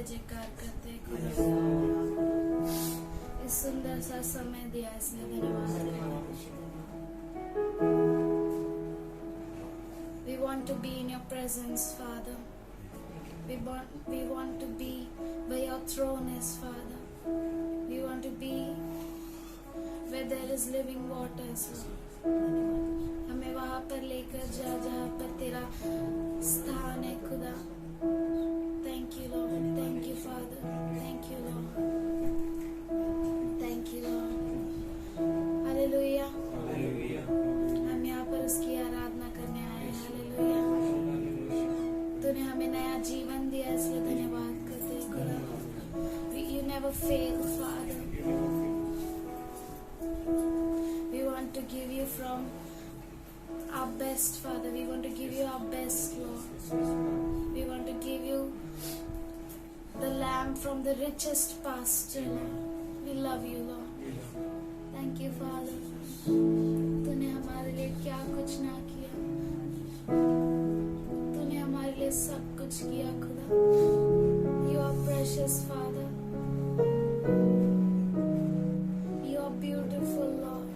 जय जयकार करते खुदा। इस सुंदर सा समय दिया इसलिए धन्यवाद। We want to be in your presence, Father. We want to be where your throne is, Father. We want to be where there is living waters, Lord. हमें वहाँ पर लेकर जा जहाँ पर तेरा स्थान है खुदा। Thank you, Lord. Thank you, Father. Thank you, Lord. Thank you, Lord. Hallelujah. हम यहाँ पर उसकी आराधना करने आए हैं। Hallelujah. तूने हमें नया जीवन दिया इसलिए धन्यवाद करते हैं खुदा। You never fail, Father. We want to give you from our best, Father. We want to give you our best, Lord. We want to give you the lamb from the richest pasture, Lord. We love you, Lord. Thank you, Father. तूने हमारे लिए क्या कुछ ना किया, तूने हमारे लिए सब कुछ किया खुदा। You are precious, Father. You are beautiful, Lord.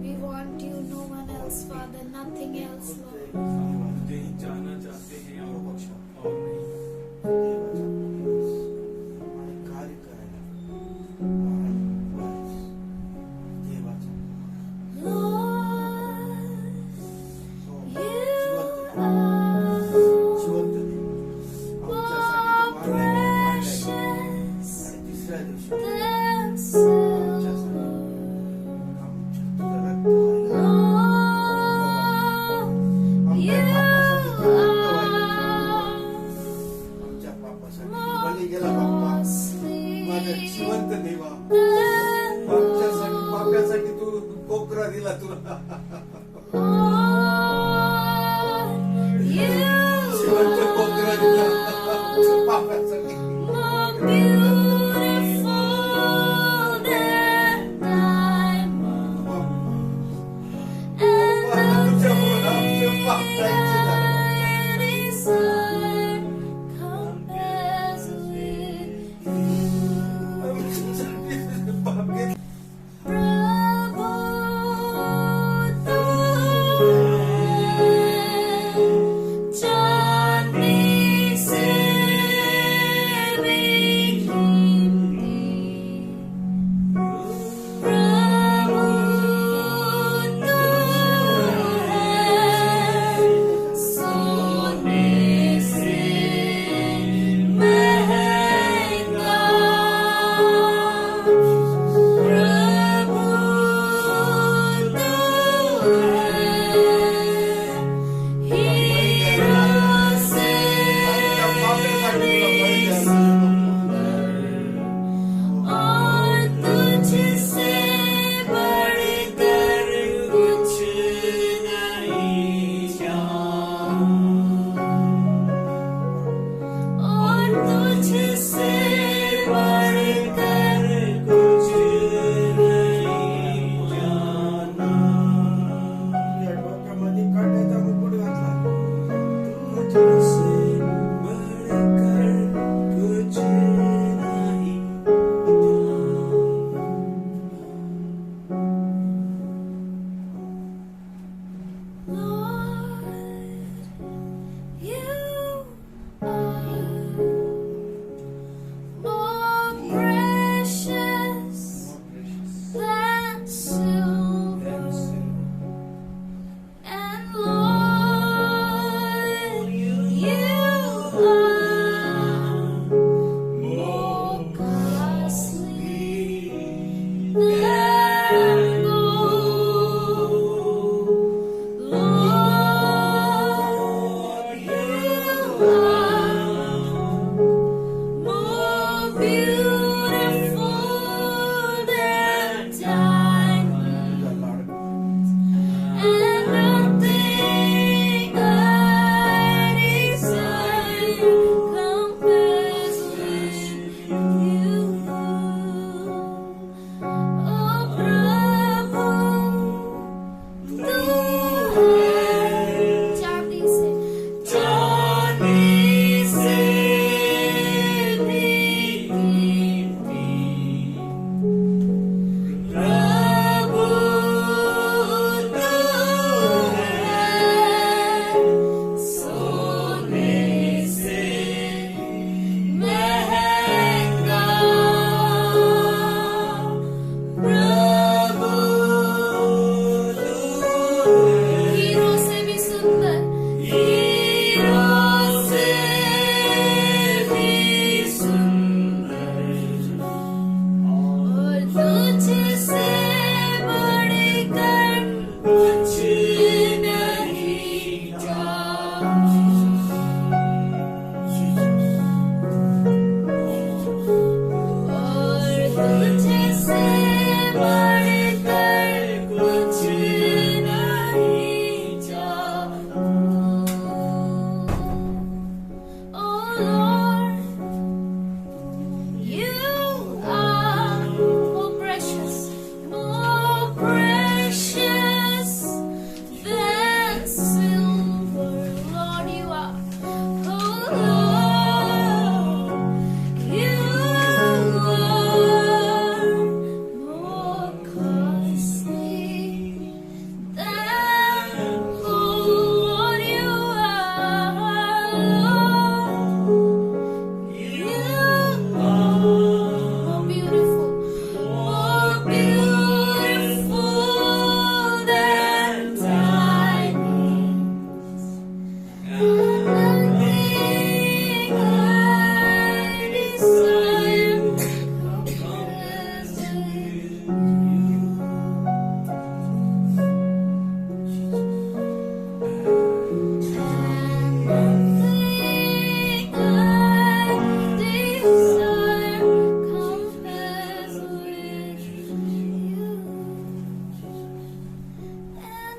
We want you, no one else, Father, nothing else, Lord. जाना चाहते हैं और नहीं। हमारे कार्य करेगा। जिवंत देवा, पाप्यासाठी तू कोकरा दिला तुला। जिवंत कोकरा दिला पाप्यासाठी।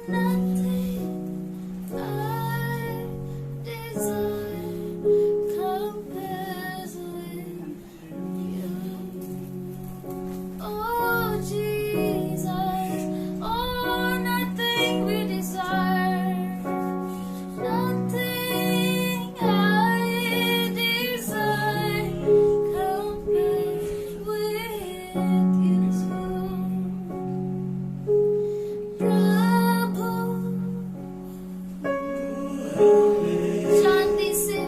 nothing I desire compares with you. Oh Jesus, oh nothing we desire, nothing I desire compares with you. Prabhu, चांदी से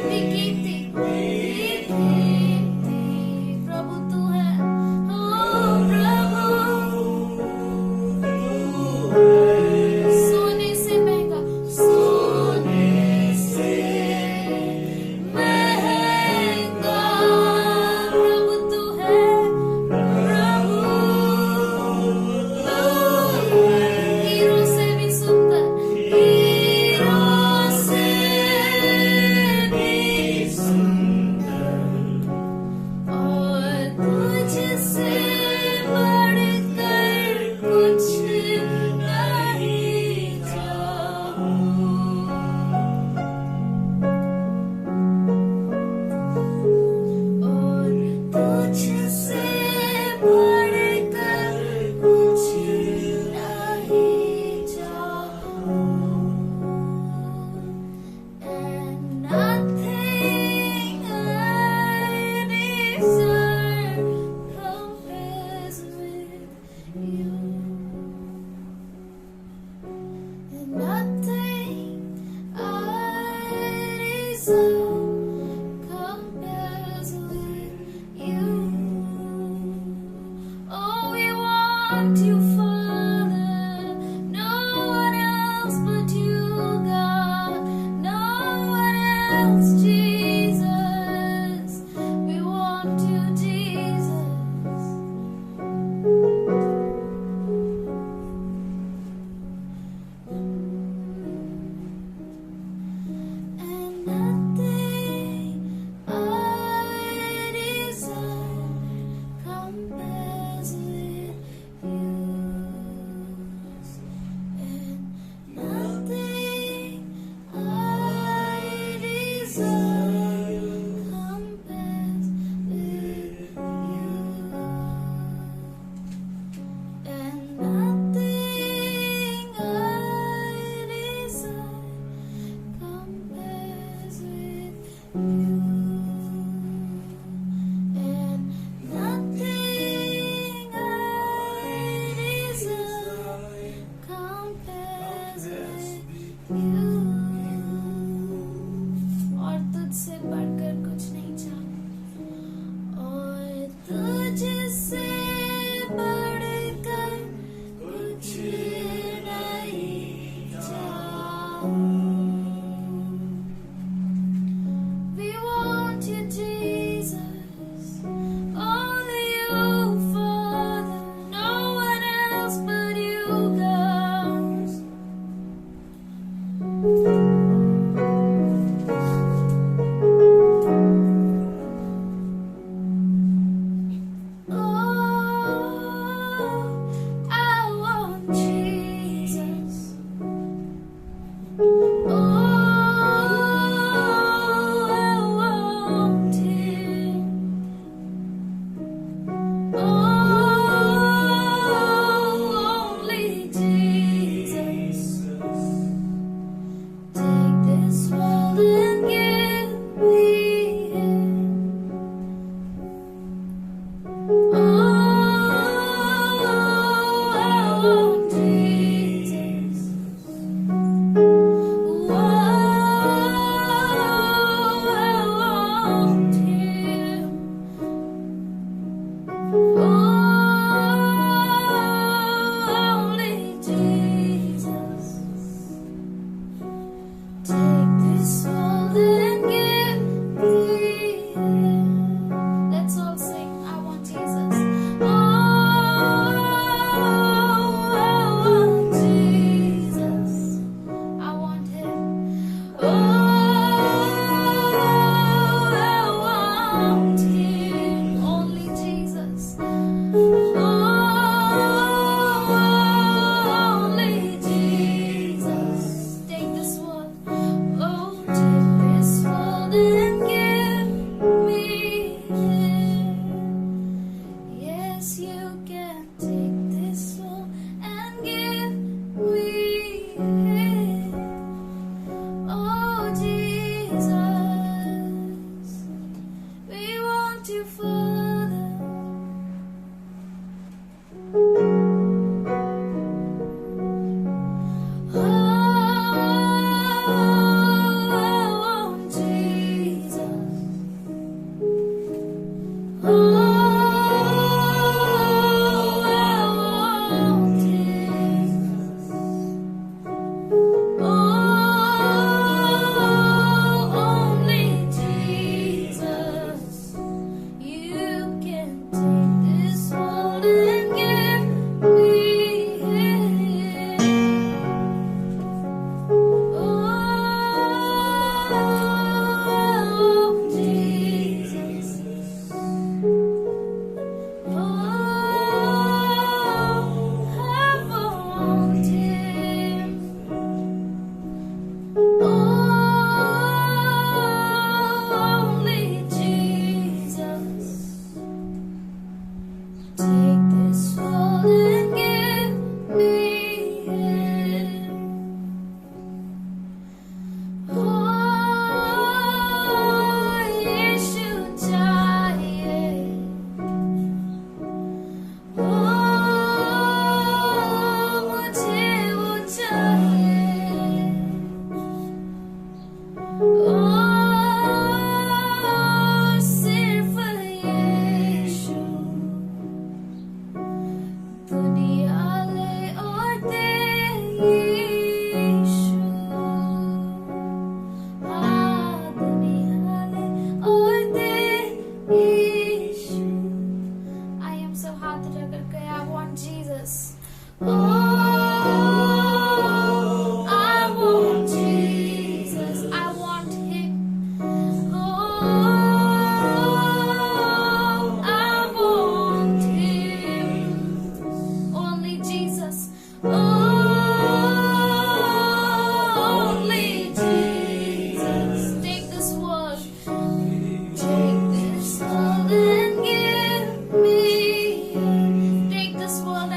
भी कीमती प्रभु तू है। ओ प्रभु, सोने से महंगा, सोने से महंगा प्रभु तू है। प्रभु हीरो से भी सुंदर, हीरो से भी सुंदर, और तुझसे बढ़कर कुछ नहीं चाहूं। और तुझसे बढ़कर कुछ नहीं चाहूं। And nothing I desire compares with you. And nothing I desire compares with you. Oh, we want you, Father. No one else but you, God. No one else, Jesus. We want you, Jesus. And nothing I desire compares with you.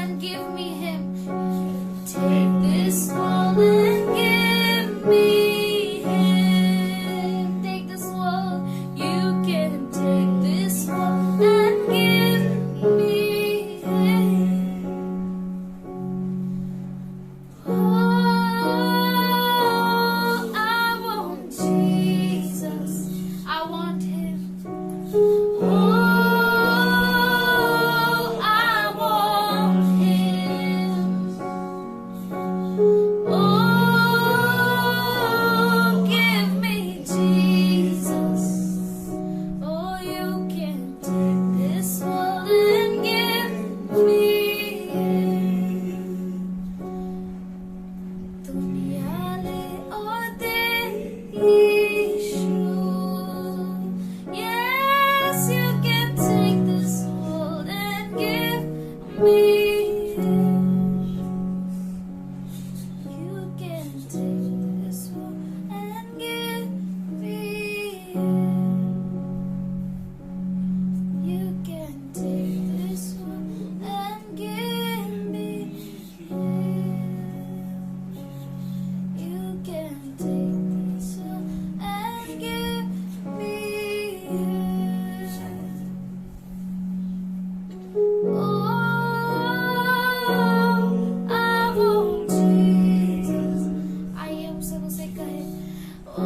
and give me him. Take this world and give me him. Take this world, you can take this world and give me him. Oh, I want Jesus, I want him. Oh, I want him. Oh, give me Jesus. Oh, you can take this world and give me him. दुनिया ले और दे यीशु. Yes, you can take this world and give me him. You can take this world and give me him. You can take this world and give me him. You can take this world and give me him. Oh, I want Jesus. I am सबसे कहे. Oh,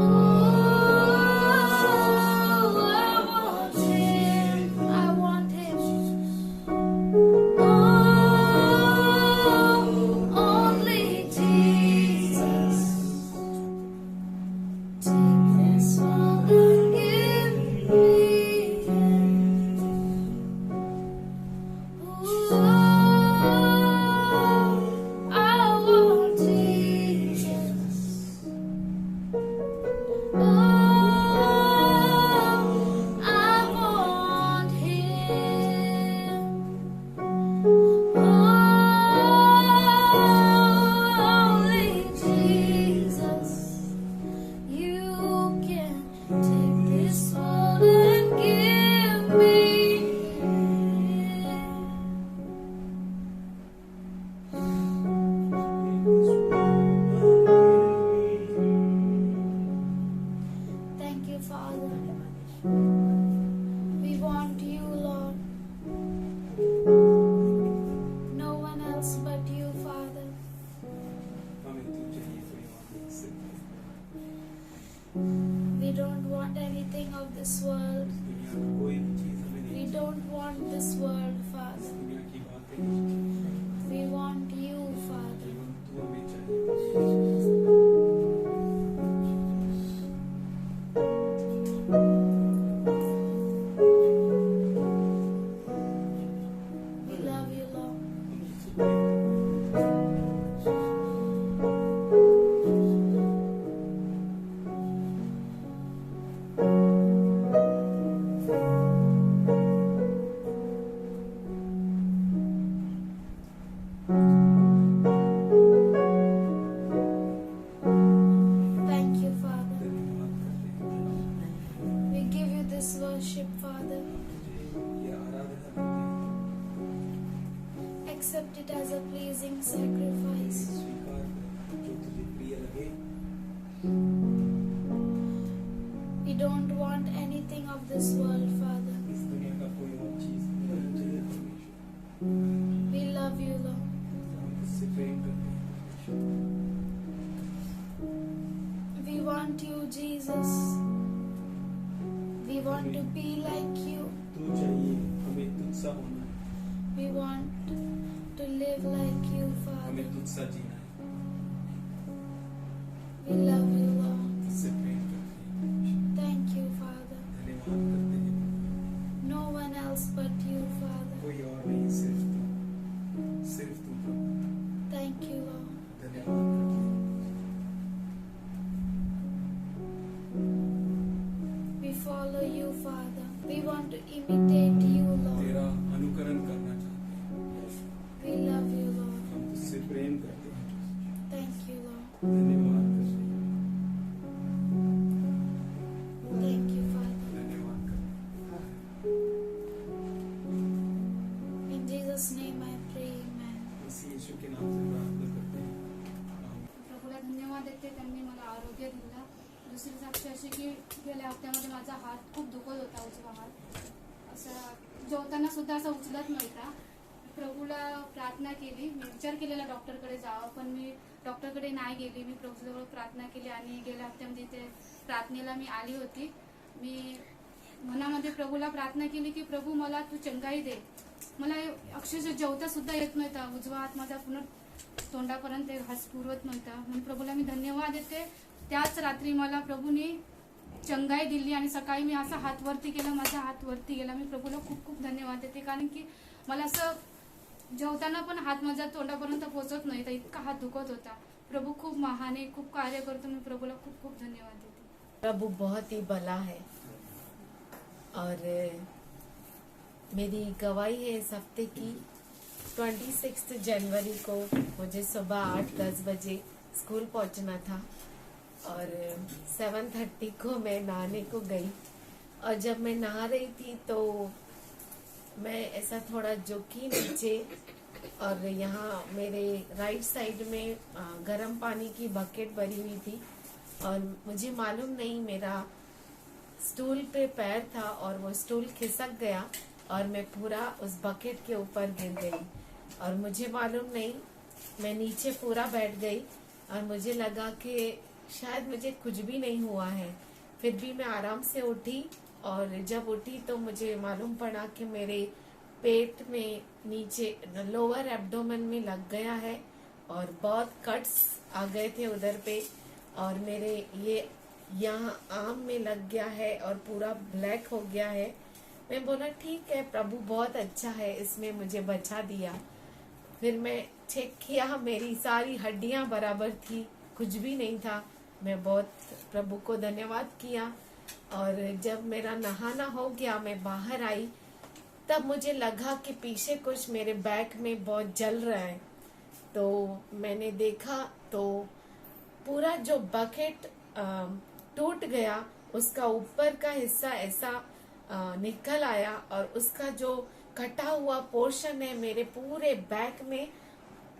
I want him. I want him. Oh, only Jesus. Take this world and give me him. Oh, I want Jesus. Oh, I want him. Only Jesus. You can take this world and give me him. Thank you, Father. We want you, Lord. No one else but you, Father. हमें तू चाहिए कोई और नहीं, सिर्फ We don't want anything of this world. दुनिया की कोई भी चीज हमें We नहीं don't want this world, चाहिए। Father. दुनिया की बातें नहीं चाहिए, We want you, Father. केवल तू हमें चाहिए। We love you, Lord. हम तुझसे प्रेम Thank you, Father. धन्यवाद करते हैं। We give you this worship, Father. तुझे ये आराधना करते हैं। Accept it as a pleasing sacrifice. स्वीकार कर जो तुझे प्रिय लगे। We don't want anything of this world, Father. इस दुनिया का कोई और चीज नहीं चाहिए परमेश्वर। We love you, Lord. हम तुझसे प्रेम करते हैं। We want you, Jesus. We want to be like you. तू चाहिए, हमें तुझसा होना है, We want to live like you, हमें Father. तुझसा जीना है। We love you, Lord. तुझसे प्रेम करते हैं। Thank you, Father. धन्यवाद करते हैं। No one else but you, Father. कोई और नहीं, सिर्फ तू प्रभु। Thank you, Lord. धन्यवाद करते हैं। We follow you, Father. We want to imitate you, Lord. तेरा अनुकरण करना चाहते हैं। We love you, Lord. हम तुझसे प्रेम करते हैं। Thank you, Lord. धन्यवाद करते हैं। यीशु के नाम से प्रार्थना करते हैं। प्रभूला धन्यवाद देते, त्यांनी मला आरोग्य दिलं. दुसरी साक्ष अशी की गेल्या हप्त्यामध्ये माझा हात खूप दुखत होता, उजवा हात. असं जेवताना सुद्धा असं उचलत नव्हता. प्रभूला प्रार्थना केली. मी विचार केलेला डॉक्टरकडे जावं, पण मी डॉक्टरकडे नाही गेली. मी प्रभूजवळ प्रार्थना केली आणि गेल्या हप्त्यामध्ये ते प्रार्थनेला मी आली होती. मी मनामध्ये प्रभूला प्रार्थना केली की प्रभू मला तू चंगाई दे. मला अक्षरशः जेवता सुद्धा येत नव्हता. उजवा हात माझा पुन्हा तोंडापर्यंत घास पुरवत नव्हता. म्हणून प्रभूला मी धन्यवाद देते. त्याच रात्री मला प्रभूने चंगाई दिली आणि सकाळी मी असा हात वरती केला, माझा हात वरती गेला. मी प्रभूला खूप खूप धन्यवाद देते, कारण की मला असं जेवताना पण हात माझ्या तोंडापर्यंत पोहोचत नाही, तर इतका हात दुखत होता. प्रभू खूप महान आहे, खूप कार्य करतो. मी प्रभूला खूप खूप धन्यवाद देते. प्रभु बहुत ही भला है और मेरी गवाही है इस हफ्ते की 26 जनवरी को मुझे सुबह 8-10 बजे स्कूल पहुंचना था और 7:30 को मैं नहाने को गई. और जब मैं नहा रही थी तो मैं ऐसा थोड़ा झुकी नीचे और यहाँ मेरे राइट साइड में गर्म पानी की बकेट भरी हुई थी और मुझे मालूम नहीं मेरा स्टूल पे पैर था और वो स्टूल खिसक गया और मैं पूरा उस बकेट के ऊपर गिर गई और मुझे मालूम नहीं, मैं नीचे पूरा बैठ गई और मुझे लगा कि शायद मुझे कुछ भी नहीं हुआ है. फिर भी मैं आराम से उठी और जब उठी तो मुझे मालूम पड़ा कि मेरे पेट में नीचे लोअर एब्डोमेन में लग गया है और बहुत कट्स आ गए थे उधर पे और मेरे ये यहाँ आम में लग गया है और पूरा ब्लैक हो गया है. मैं बोला ठीक है, प्रभु बहुत अच्छा है, इसमें मुझे बचा दिया. फिर मैं चेक किया, मेरी सारी हड्डियां बराबर थी, कुछ भी नहीं था. मैं बहुत प्रभु को धन्यवाद किया और जब मेरा नहाना हो गया, मैं बाहर आई, तब मुझे लगा कि पीछे कुछ मेरे बैक में बहुत जल रहा है. तो मैंने देखा तो पूरा जो बकेट टूट गया, उसका ऊपर का हिस्सा ऐसा निकल आया और उसका जो कटा हुआ पोर्शन है मेरे पूरे बैक में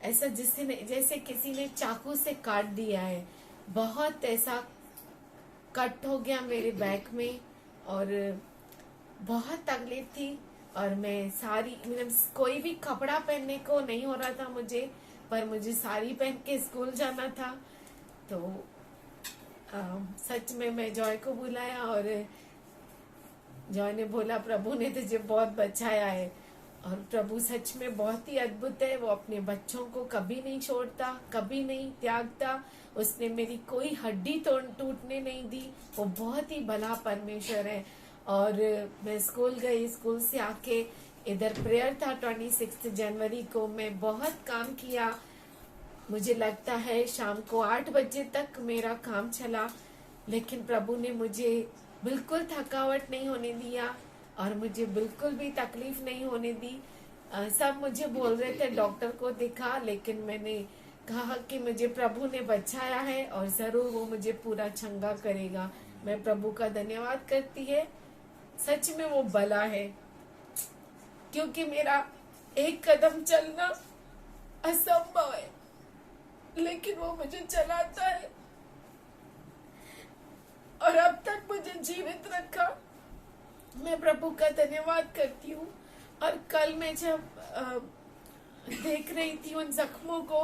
ऐसा जैसे किसी ने चाकू से काट दिया है. बहुत ऐसा कट हो गया मेरे बैक में और बहुत तकलीफ थी और मैं सारी मतलब कोई भी कपड़ा पहनने को नहीं हो रहा था मुझे, पर मुझे साड़ी पहन के स्कूल जाना था. तो सच में मैं जॉय को बुलाया और जॉय ने बोला प्रभु ने तुझे बहुत बचाया है और प्रभु सच में बहुत ही अद्भुत है. वो अपने बच्चों को कभी नहीं छोड़ता, कभी नहीं त्यागता. उसने मेरी कोई हड्डी टूटने नहीं दी. वो बहुत ही भला परमेश्वर है. और मैं स्कूल गई, स्कूल से आके इधर प्रेयर था 26 जनवरी को. मैं बहुत काम किया. मुझे लगता है शाम को 8 बजे तक मेरा काम चला, लेकिन प्रभु ने मुझे बिल्कुल थकावट नहीं होने दिया और मुझे बिल्कुल भी तकलीफ नहीं होने दी. सब मुझे बोल रहे थे डॉक्टर को दिखा, लेकिन मैंने कहा कि मुझे प्रभु ने बचाया है और जरूर वो मुझे पूरा चंगा करेगा. मैं प्रभु का धन्यवाद करती है. सच में वो भला है, क्योंकि मेरा एक कदम चलना असंभव है, लेकिन वो मुझे चलाता है और अब तक मुझे जीवित रखा. मैं प्रभु का धन्यवाद करती हूँ. और कल मैं जब देख रही थी उन जख्मों को,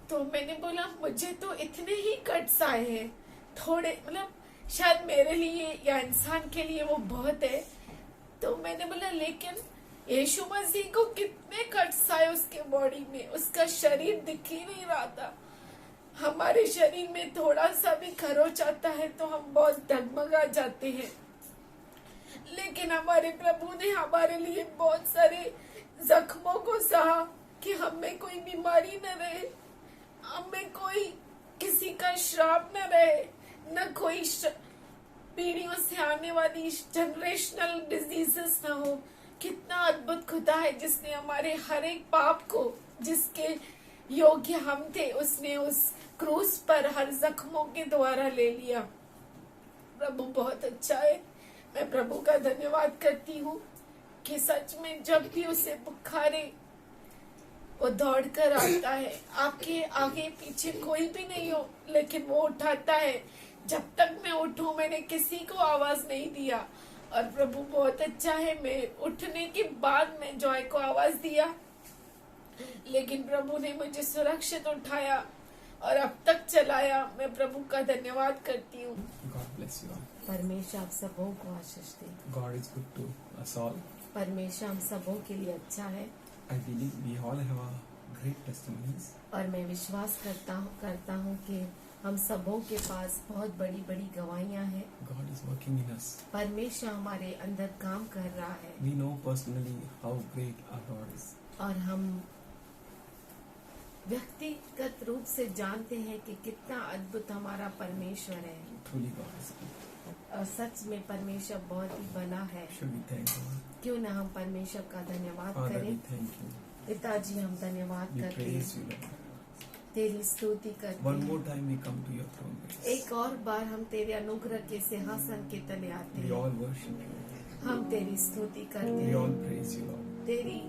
तो मैंने बोला मुझे तो इतने ही कट्स आए हैं, थोड़े मतलब शायद मेरे लिए या इंसान के लिए वो बहुत है. तो मैंने बोला लेकिन यीशु मसीह को कितने कट्स आए उसके बॉडी में, उसका शरीर दिख ही नहीं रहा था. हमारे शरीर में थोड़ा सा भी खरोच आता है तो हम बहुत डगमगा जाते हैं, लेकिन हमारे प्रभु ने हमारे लिए बहुत सारे जख्मों को सहा कि हमें कोई बीमारी न रहे, हमें कोई किसी का श्राप न रहे, न कोई पीढ़ियों से आने वाली जनरेशनल डिजीजेस न हो. कितना अद्भुत खुदा है जिसने हमारे हर एक पाप को, जिसके योग्य हम थे, उसने उस क्रूस पर हर जख्मों के द्वारा ले लिया. प्रभु बहुत अच्छा है. मैं प्रभु का धन्यवाद करती हूँ कि सच में जब भी उसे पुकारे वो दौड़ कर आता है, आपके आगे पीछे कोई भी नहीं हो, लेकिन वो उठाता है। जब तक मैं उठूं मैंने किसी को आवाज नहीं दिया, और प्रभु बहुत अच्छा है, मैं उठने के बाद मैं जॉय को आवाज दिया, लेकिन प्रभु ने मुझे सुरक्षित उठाया और अब तक चलाया। मैं प्रभु का धन्यवाद करती हूँ। God bless you all. परमेश्वर आप सबों को आशीष दे। God is good to us all. परमेश्वर हम सबों के लिए अच्छा है, I believe we all have a great testimonies. और मैं विश्वास करता हूँ कि हम सबों के पास बहुत बड़ी बड़ी गवाहियाँ हैं। God is working in us. परमेश्वर हमारे अंदर काम कर रहा है, We know personally how great our God is. और हम व्यक्तिगत रूप से जानते हैं कि कितना अद्भुत हमारा परमेश्वर है, Truly God is good. और सच में परमेश्वर बहुत ही बड़ा है। Should we thank God? क्यों ना हम परमेश्वर का धन्यवाद Father, करें। we thank you. पिताजी हम धन्यवाद We करते praise हैं, you, Lord. तेरी स्तुति करते One more हैं। time we come to your throne grace. एक और बार हम तेरे अनुग्रह के सिंहासन के तले आते We हैं, all worship you. हम तेरी स्तुति करते We all हैं, praise you, Lord. तेरी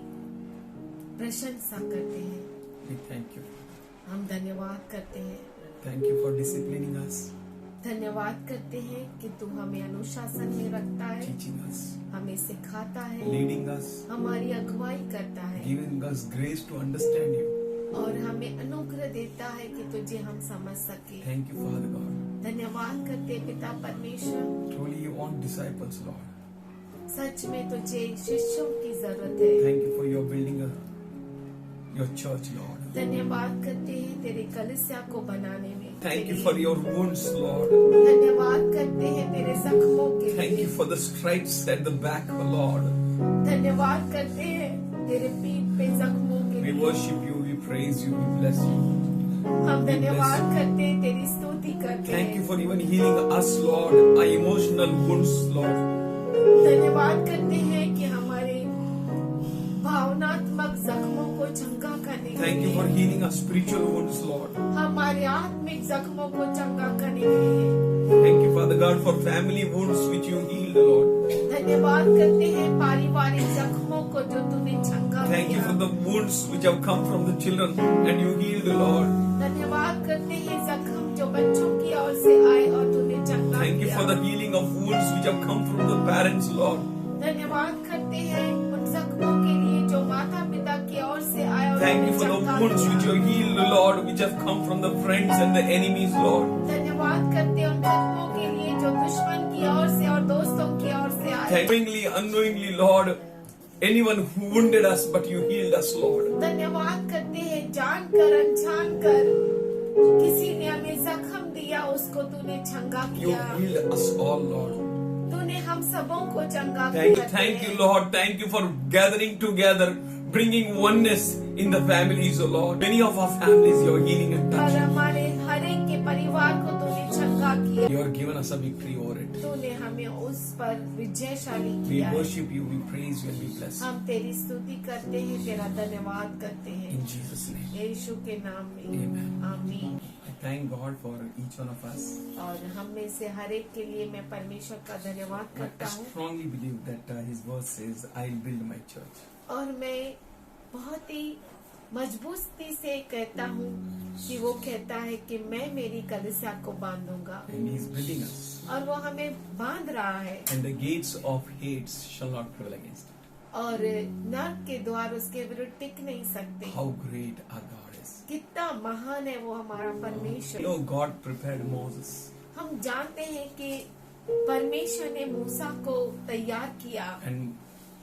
प्रशंसा करते हैं, We thank you. हम धन्यवाद करते हैं। Thank you for disciplining us, धन्यवाद करते हैं कि तू हमें अनुशासन में रखता है, teaching us, हमें सिखाता है, leading us, हमारी अगुवाई करता है, giving us grace to understand you. और हमें अनुग्रह देता है कि तुझे हम समझ सके। Thank you, Father God. धन्यवाद करते पिता परमेश्वर, Truly you want disciples, Lord. सच में तुझे शिष्यों की जरूरत है। Thank you for your building your church, Lord. धन्यवाद करते हैं तेरे कलीसिया को बनाने में। Thank you for your wounds, Lord. धन्यवाद करते हैं तेरे जख्मों के Thank लिए। you for the stripes at the back, Lord. धन्यवाद करते हैं तेरे पीठ पे जख्मों के We लिए। worship you, we praise you, we bless you. हम we धन्यवाद bless you. करते हैं, तेरी स्तुति करते Thank you हैं। for even healing us, Lord, our emotional wounds, Lord. धन्यवाद करते हैं कि हमारे भावनात्मक जख्मों को चंगा करने के Thank you लिए, for healing our spiritual wounds, Lord. हमारे आत्मिक जख्मों को चंगा करने के लिए। Thank you, Father God, for family wounds which you healed, Lord. धन्यवाद करते हैं पारिवारिक जख्मों को जो तूने चंगा Thank you किया। for the wounds which have come from the children and you healed, Lord. धन्यवाद करते हैं जख्म जो बच्चों की ओर से आए और तूने चंगा Thank you किया। for the healing of wounds which have come from the parents, Lord. धन्यवाद करते हैं उन जख्मों के लिए जो माता पिता की ओर से आए और Thank तूने you for the चंगा wounds किया। which you healed, Lord, which have come from the friends and the enemies, Lord. धन्यवाद करते हैं उन जख्मों के लिए जो दुश्मन की ओर से और दोस्तों की ओर से आए। Knowingly, unknowingly, Lord, anyone who wounded us, but you healed us, Lord. धन्यवाद करते हैं जानकर अनजान कर किसी ने हमें जख्म दिया, उसको तूने चंगा You किया। healed us all, Lord. तूने हम सबों को चंगा Thank you, Lord. Thank you for gathering together, bringing oneness in the families, O Lord. Many of our families, you are healing and और touching. हमारे हर एक के परिवार को तूने चंगा किया। You have given us a victory over it. तूने हमें उस पर विजयशाली We किया है। worship you, we praise you, and we bless you. हम तेरी स्तुति करते हैं, तेरा धन्यवाद करते हैं In Jesus' name. यीशु के नाम में, Amen. आमीन। I thank God for each one of us. और हम में से हर एक के लिए मैं परमेश्वर का धन्यवाद I करता हूँ, strongly believe that His word says, I'll build my church. और मैं बहुत ही मजबूती से कहता हूँ कि वो कहता है कि मैं मेरी कलीसिया को बांधूंगा, And He's building us. और वो हमें बांध रहा है, And the gates of hate shall not prevail against it. और नर्क के द्वार उसके विरुद्ध टिक नहीं सकते। How great our God is. कितना महान है वो हमारा You परमेश्वर। know, God prepared Moses. हम जानते हैं कि परमेश्वर ने मूसा को तैयार किया And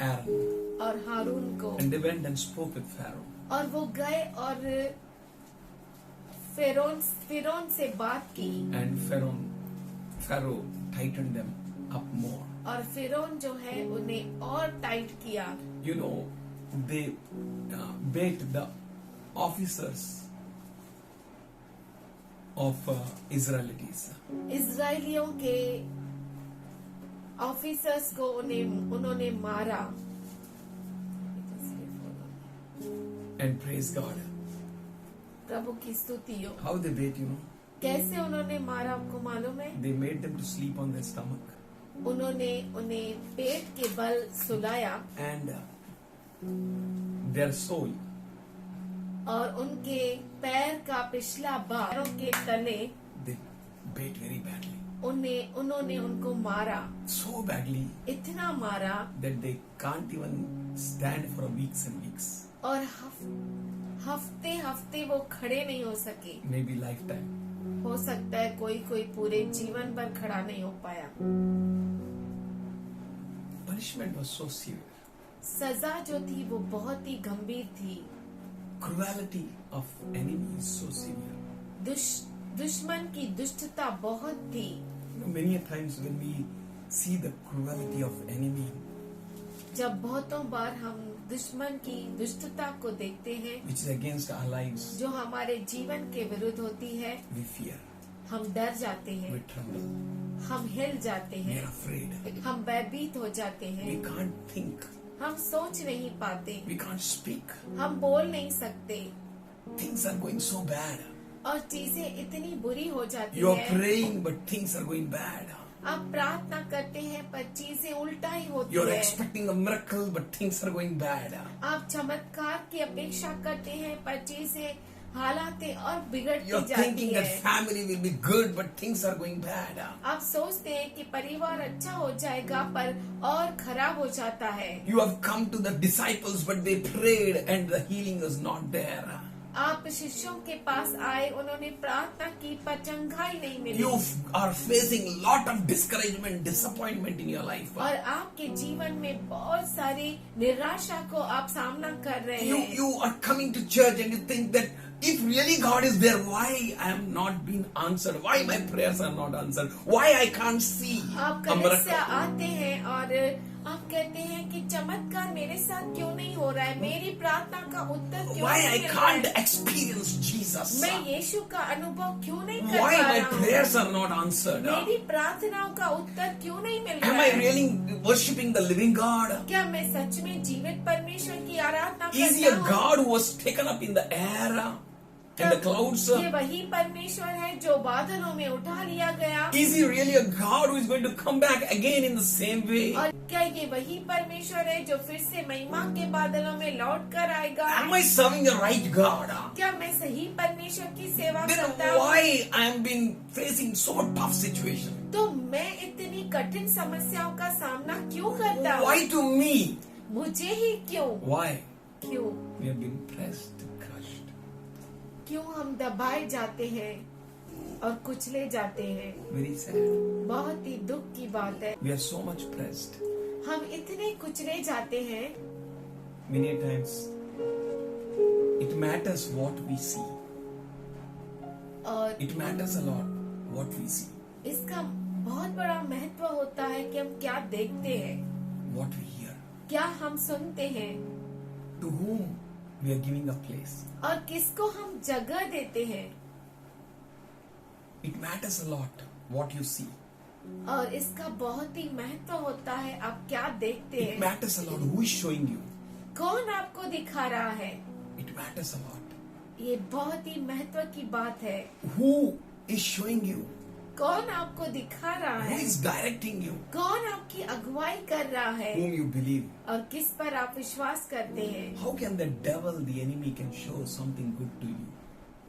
Aaron. और हारून को, And they went and spoke with Pharaoh. और वो गए और फिरौन से बात की, And Pharaoh tightened them up more. और फिरौन जो है उन्हें और टाइट किया। You know, they beat the officers of Israelites. इजराइलियों के ऑफिसर्स को उन्होंने मारा। And praise God. प्रभु की स्तुति हो। How they beat, you know? कैसे उन्होंने मारा आपको मालूम है? They made them to sleep on their stomach. उन्होंने उन्हें पेट के बल सुलाया, And their soul और उनके पैर का पिछला भाग, पैरों के तले they beat very badly. उन्होंने उनको मारा, So badly इतना मारा that they can't even stand for weeks and weeks. और हफ्ते हफ्ते वो खड़े नहीं हो सके। Maybe lifetime. हो सकता है कोई पूरे जीवन भर खड़ा नहीं हो पाया। Punishment was so severe. सजा जो थी वो बहुत ही गंभीर थी। Cruelty of enemy is so severe. दुश्मन की दुष्टता बहुत थी। Many a times when we see the cruelty of enemy, जब बहुतों बार हम दुश्मन की दुष्टता को देखते हैं which is against our lives, जो हमारे जीवन के विरुद्ध होती है, we fear, हम डर जाते we हैं, tremble, हम हिल जाते we हैं, are afraid. हम भयभीत हो जाते We हैं, can't think, हम सोच नहीं पाते, we can't speak. हम बोल नहीं सकते Things are going so bad. और चीजें इतनी बुरी हो जाती You are है। praying, but things are going bad. आप प्रार्थना करते हैं पर चीजें उल्टा ही होती You are है। expecting a miracle, but things are going bad. आप चमत्कार की अपेक्षा करते हैं पर चीजें हालात और बिगड़ती You are जाती thinking that है। family will be good, but things are going bad. आप सोचते हैं कि परिवार अच्छा हो जाएगा पर और खराब हो जाता है। You have come to the disciples, but they prayed and the healing was not there. आप शिष्यों के पास आए, उन्होंने प्रार्थना की पर चंगाई नहीं मिली। You are facing lot of discouragement, disappointment in your life. और आपके जीवन में बहुत सारी निराशा को आप सामना कर रहे हैं। You are coming to church and you think that if really God is there, why I am not being answered? Why my prayers are not answered? Why I can't see आप a कलीसिया miracle? आते हैं और आप कहते हैं कि चमत्कार मेरे साथ क्यों नहीं हो रहा है, मेरी प्रार्थना का उत्तर क्यों Why नहीं I मिल रहा can't है, experience Jesus? मैं यीशु का अनुभव क्यों नहीं कर Why पा my रहा हूँ, prayers are not answered? मेरी प्रार्थनाओं का उत्तर क्यों नहीं मिल Am रहा I है? really worshiping the living God? क्या मैं सच में जीवित परमेश्वर की आराधना Is he करता a हूँ? God who was taken up in the air, in the clouds? ये वही परमेश्वर है जो बादलों में उठा लिया गया। Is he really a God who is going to come back again in the same way? और क्या ये वही परमेश्वर है जो फिर से महिमा के बादलों में लौट कर आएगा? Am I serving the right God? क्या मैं सही परमेश्वर की सेवा Then करता हूँ? why I am been facing so tough situation? तो मैं इतनी कठिन समस्याओं का सामना क्यों करता हूँ? Why to me? मुझे ही क्यों? Why? क्यों? We have been pressed, crushed. क्यों हम दबाए जाते हैं और कुचले जाते हैं? Very sad. बहुत ही दुख की बात है। We are so much pressed. हम इतने कुचले जाते हैं। Many times it matters what we see. और It matters a lot what we see, इसका बहुत बड़ा महत्व होता है कि हम क्या देखते हैं, what we hear, क्या हम सुनते हैं to whom we are giving a place. और किसको हम जगह देते हैं। It matters a lot what you see. और इसका बहुत ही महत्व होता है आप क्या देखते It हैं, matters a lot who is showing you. कौन आपको दिखा रहा है। It matters a lot ये बहुत ही महत्व की बात है। who is showing you, कौन आपको दिखा रहा who है, is directing you, कौन आपकी अगुवाई कर रहा है whom you believe. और किस पर आप विश्वास करते हैं। How can the devil, the enemy, can show something good to you?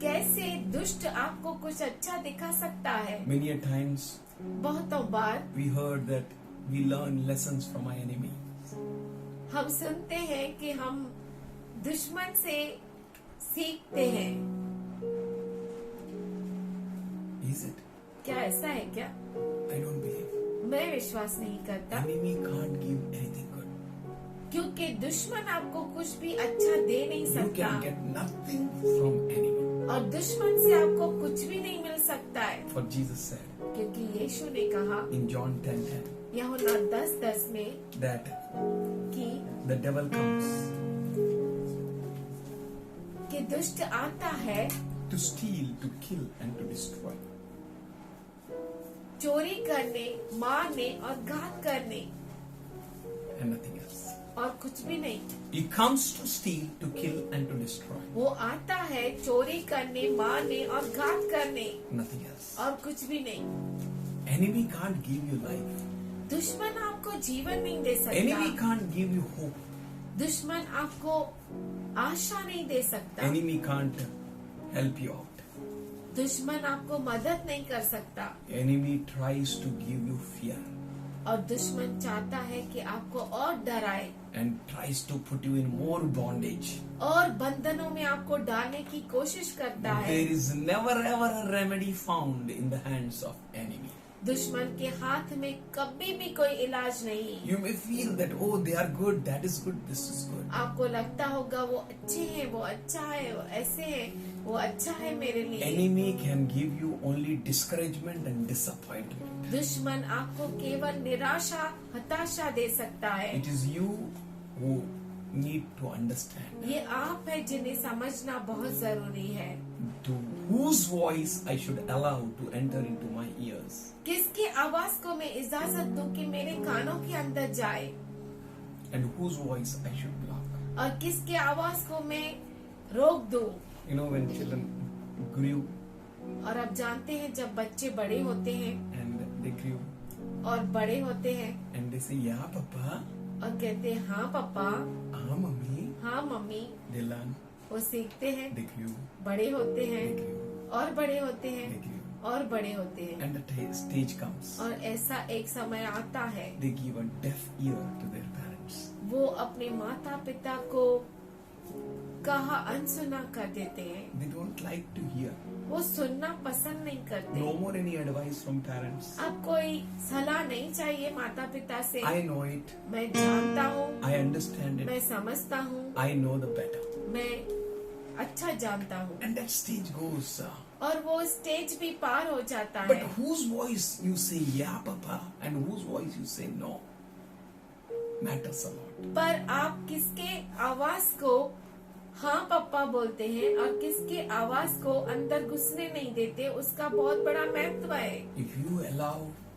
कैसे दुष्ट आपको कुछ अच्छा दिखा सकता है। Many a times बहुतों बार we heard that we learn lessons from our enemy. हम सुनते हैं कि हम दुश्मन से सीखते हैं। Is it? क्या ऐसा है क्या? I don't believe. मैं विश्वास नहीं करता, Enemy can't give anything good. क्योंकि दुश्मन आपको कुछ भी अच्छा दे नहीं You सकता can get nothing from enemy. और दुश्मन से आपको कुछ भी नहीं मिल सकता है, For Jesus said क्योंकि यीशु ने कहा in John 10:10 यूहन्ना 10:10 में that कि the devil comes दुष्ट आता है to steal, to kill and to destroy. चोरी करने, मारने और घात करने And nothing else. और कुछ भी नहीं। He comes to steal, to kill and to destroy. वो आता है चोरी करने, मारने और घात करने Nothing else. और कुछ भी नहीं। Enemy can't give you life. दुश्मन आपको जीवन नहीं दे Enemy सकता, can't give you hope. दुश्मन आपको आशा नहीं दे सकता। Enemy can't help you out. दुश्मन आपको मदद नहीं कर सकता Enemy tries to give you fear और दुश्मन चाहता है कि आपको और डराए and tries to put you in more bondage. और बंधनों में आपको डालने की कोशिश करता है। There is never ever a remedy found in the hands of enemy. दुश्मन के हाथ में कभी भी कोई इलाज नहीं। You may feel that, oh, they are good, that is good, this is good. आपको लगता होगा वो अच्छे हैं, वो अच्छा है, वो ऐसे है, वो अच्छा है मेरे लिए। Enemy can give you only discouragement and disappointment. दुश्मन आपको केवल निराशा, हताशा दे सकता है। It is you who need to understand ये आप है जिन्हें समझना बहुत जरूरी है। to whose voice I should allow to enter into my ears किसकी आवाज को मैं इजाजत दूं कि मेरे कानों के अंदर जाए and whose voice I should block. और किसकी आवाज को मैं रोक दूं। You know, when children grew और आप जानते हैं जब बच्चे बड़े होते हैं and they grew और बड़े होते हैं and they say, yeah, Papa, और कहते हैं हाँ पापा, ah, Mummy, हाँ मम्मी, they learn, वो सीखते हैं, they grew, बड़े होते हैं they grew, और बड़े होते they हैं grew. और बड़े होते हैं And the stage comes. और ऐसा एक समय आता है They give a deaf ear to their parents. वो अपने माता पिता को कहा अनसुना कर देते हैं। They don't like to hear. वो सुनना पसंद नहीं करते। No more any advice from parents. अब कोई सलाह नहीं चाहिए माता पिता से। I know it. मैं जानता हूँ, I understand मैं it. समझता हूँ, I know the better. मैं अच्छा जानता हूँ। And that stage goes. और वो स्टेज भी पार हो जाता But है। whose voice you say, yeah, Papa, and whose voice you say, no, matters a lot. पर आप किसके आवाज को हाँ पापा बोलते हैं और किसके आवाज को अंदर घुसने नहीं देते, उसका बहुत बड़ा महत्व है। If you allow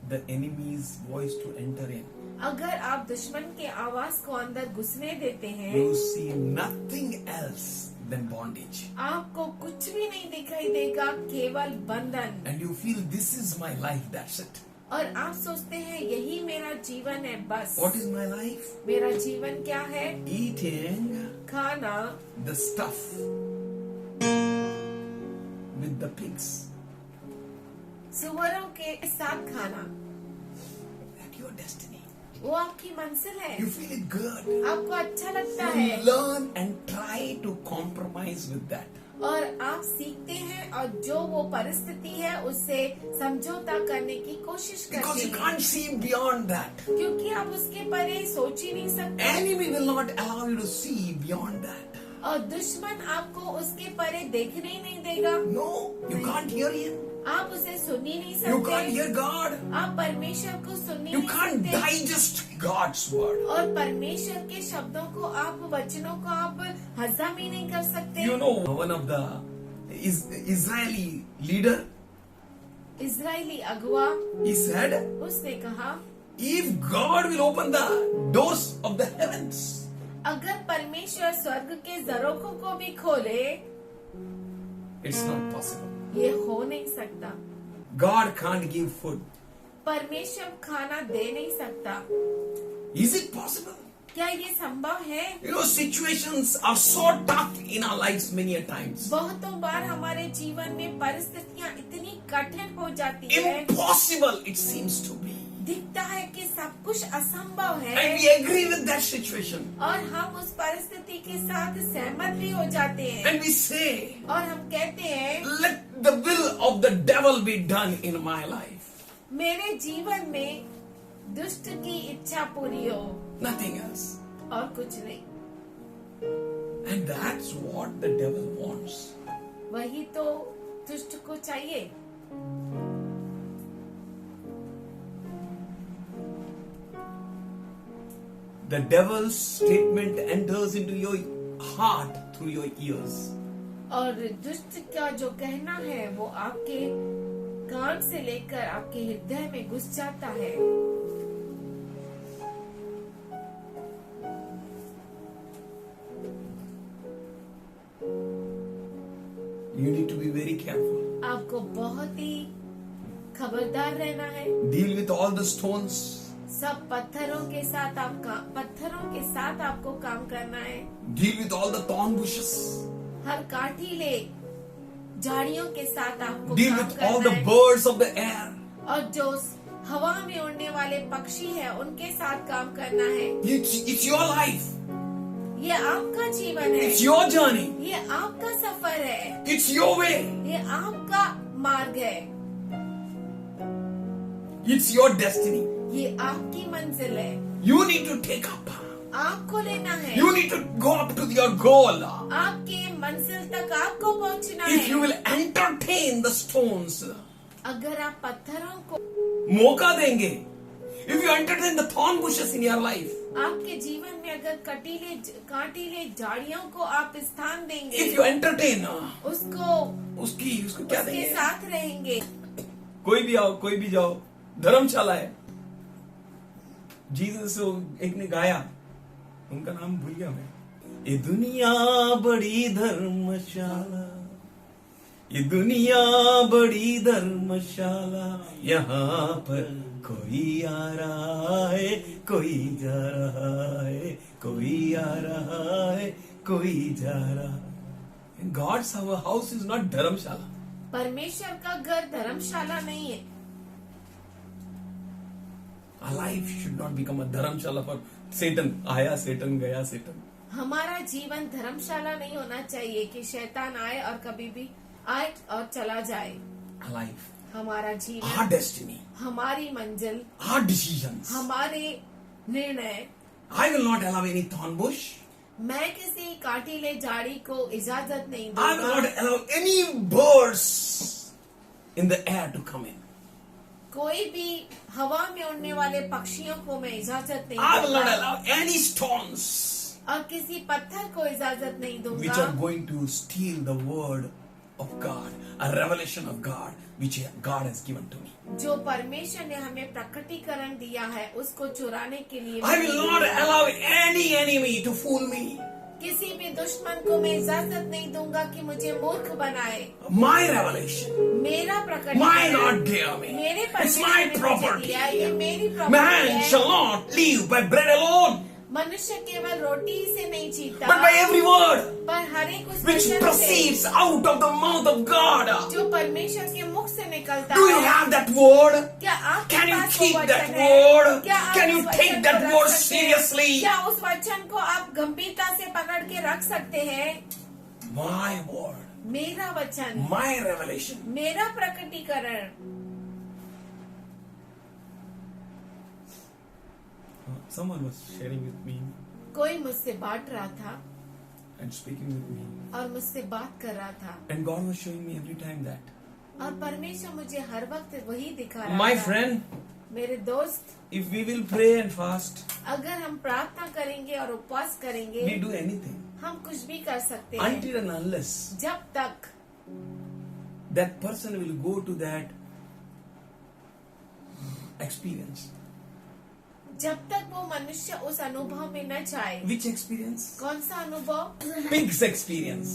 the enemy's voice to enter in, अगर आप दुश्मन के आवाज को अंदर घुसने देते हैं, you see nothing else than bondage. आपको कुछ भी नहीं दिखाई देगा, केवल बंधन। And you feel this is my life, that's it. और आप सोचते हैं यही मेरा जीवन है, बस। What is my life? मेरा जीवन क्या है? Eating खाना, the stuff with the pigs. सुअरों के साथ खाना, That's your destiny. वो आपकी मंजिल है। You feel it good. आपको अच्छा लगता You है learn and try to compromise with that. और आप सीखते हैं और जो वो परिस्थिति है उससे समझौता करने की कोशिश Because करते you हैं, can't see beyond that. क्योंकि आप उसके परे सोच ही नहीं सकते। Enemy will not allow you to see beyond that. और दुश्मन आपको उसके परे देखने ही नहीं देगा। No, you can't hear him. आप उसे सुन ही नहीं You can't सकते। hear God. आप परमेश्वर को सुन ही You नहीं can't सकते digest God's word. और परमेश्वर के शब्दों को आप, वचनों को आप हजम ही नहीं कर सकते। You know, one of the Israeli leader, Israeli अगुआ, he said, उसने कहा if God will open the doors of the heavens, अगर परमेश्वर स्वर्ग के दरों को भी खोले, it's not possible. ये हो नहीं सकता। God can't give food. परमेश्वर खाना दे नहीं सकता। Is it possible? क्या ये संभव है? You know, situations are so tough in our lives many a times. बहुतों बार हमारे जीवन में परिस्थितियाँ इतनी कठिन हो जाती है, Impossible it seems to be. दिखता है कि सब कुछ असंभव है And we agree with that situation. और हम उस परिस्थिति के साथ सहमत भी हो जाते हैं And we say, और हम कहते हैं let the will of the devil be done in my life. मेरे जीवन में दुष्ट की इच्छा पूरी हो, Nothing else. और कुछ नहीं। And that's what the devil wants. वही तो दुष्ट को चाहिए। The devil's statement enters into your heart through your ears. और दुष्ट का जो कहना है वो आपके कान से लेकर आपके हृदय में घुस जाता है। You need to be very careful. आपको बहुत ही खबरदार रहना है। Deal with all the stones सब पत्थरों के साथ आपको काम करना है। Deal with all the thorn bushes. हर कांटीले झाड़ियों के साथ आपको Deal काम with all करना the है। birds of the air. और जो हवा में उड़ने वाले पक्षी हैं उनके साथ काम करना है। It's your life. ये आपका जीवन है, It's your journey. ये आपका सफर है, It's your way. ये आपका मार्ग है, It's your destiny. ये आपकी मंजिल है। You need to take up. आपको लेना है, You need to go up to your goal. आपके मंजिल तक आपको पहुंचना If है। you will entertain the stones, अगर आप पत्थरों को मौका देंगे. If you entertain the thorn bushes in your life, आपके जीवन में अगर कांटीले झाड़ियों को आप स्थान देंगे, if you entertain, उसको उसको क्या उसके देंगे? साथ रहेंगे। कोई भी आओ, कोई भी जाओ, धर्मशाला है। जीसस एक ने गाया, उनका नाम भूल गया मैं। ये दुनिया बड़ी धर्मशाला, ये दुनिया बड़ी धर्मशाला, यहाँ पर कोई आ रहा है, कोई जा रहा है, कोई आ रहा है, कोई जा रहा है। God's house is not धर्मशाला. परमेश्वर का घर धर्मशाला नहीं है। Our life should not become a dharamshala for Satan. आया Satan, गया Satan. हमारा जीवन धर्मशाला नहीं होना चाहिए कि शैतान आए और कभी भी आए और चला जाए। Our life, हमारा our जीवन, destiny, हमारी मंजिल, our decisions. हमारे निर्णय। I will not allow any thorn bush. मैं किसी कांटीले झाड़ी को इजाजत नहीं I will दूंगा। not allow any birds in the air to come in. कोई भी हवा में उड़ने वाले पक्षियों को मैं इजाजत नहीं I will not दूंगा allow any stones और किसी पत्थर को इजाजत नहीं which दूंगा are going to steal the word of God, a revelation of God which God has given to me. जो परमेश्वर ने हमें प्रकटीकरण दिया है उसको चुराने के लिए I will not allow any enemy to fool me. किसी भी दुश्मन को मैं इजाजत नहीं दूंगा कि मुझे मूर्ख बनाए। My revelation, मेरा my प्रकटीकरण not dear me. मेरे It's परमेश्वर my ने मुझे property. दिया, ये मेरी प्रॉपर्टी Man है। shall not live by bread alone, मनुष्य केवल रोटी से नहीं जीता, but by every word पर हर एक उस which वचन proceeds से out of the mouth of God. जो परमेश्वर के मुख से निकलता Do you है। have that word? क्या आपके Can you पास वो keep वचन that है? word? क्या आप Can you उस take वचन that को रख word सकते हैं? seriously? क्या उस वचन को आप गंभीरता से पकड़ के रख सकते हैं? My word, मेरा वचन, my revelation. मेरा प्रकटीकरण। Someone was sharing with me कोई मुझसे बांट रहा था and speaking with me, और मुझसे बात कर रहा था and God was showing me every time that. और परमेश्वर मुझे हर वक्त वही दिखा रहा My था। friend, मेरे दोस्त, if we will pray and fast, अगर हम प्रार्थना करेंगे और उपवास करेंगे, we do anything हम कुछ भी कर सकते हैं। until and unless जब तक that person will go to that experience. जब तक वो मनुष्य उस अनुभव में न जाए। Which experience? कौन सा अनुभव? Pig's experience.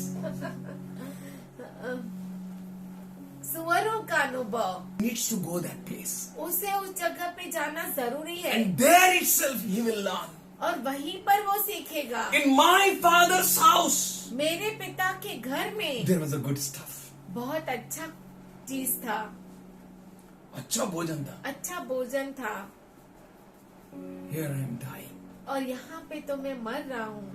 सुअरों का अनुभव। Needs to go that place. उसे उस जगह पे जाना जरूरी है And there itself he will learn. और वहीं पर वो सीखेगा। In my father's house, मेरे पिता के घर में there was a good stuff. बहुत अच्छा चीज था, अच्छा भोजन था. अच्छा भोजन था, Here I am dying. और यहाँ पे तो मैं मर रहा हूँ।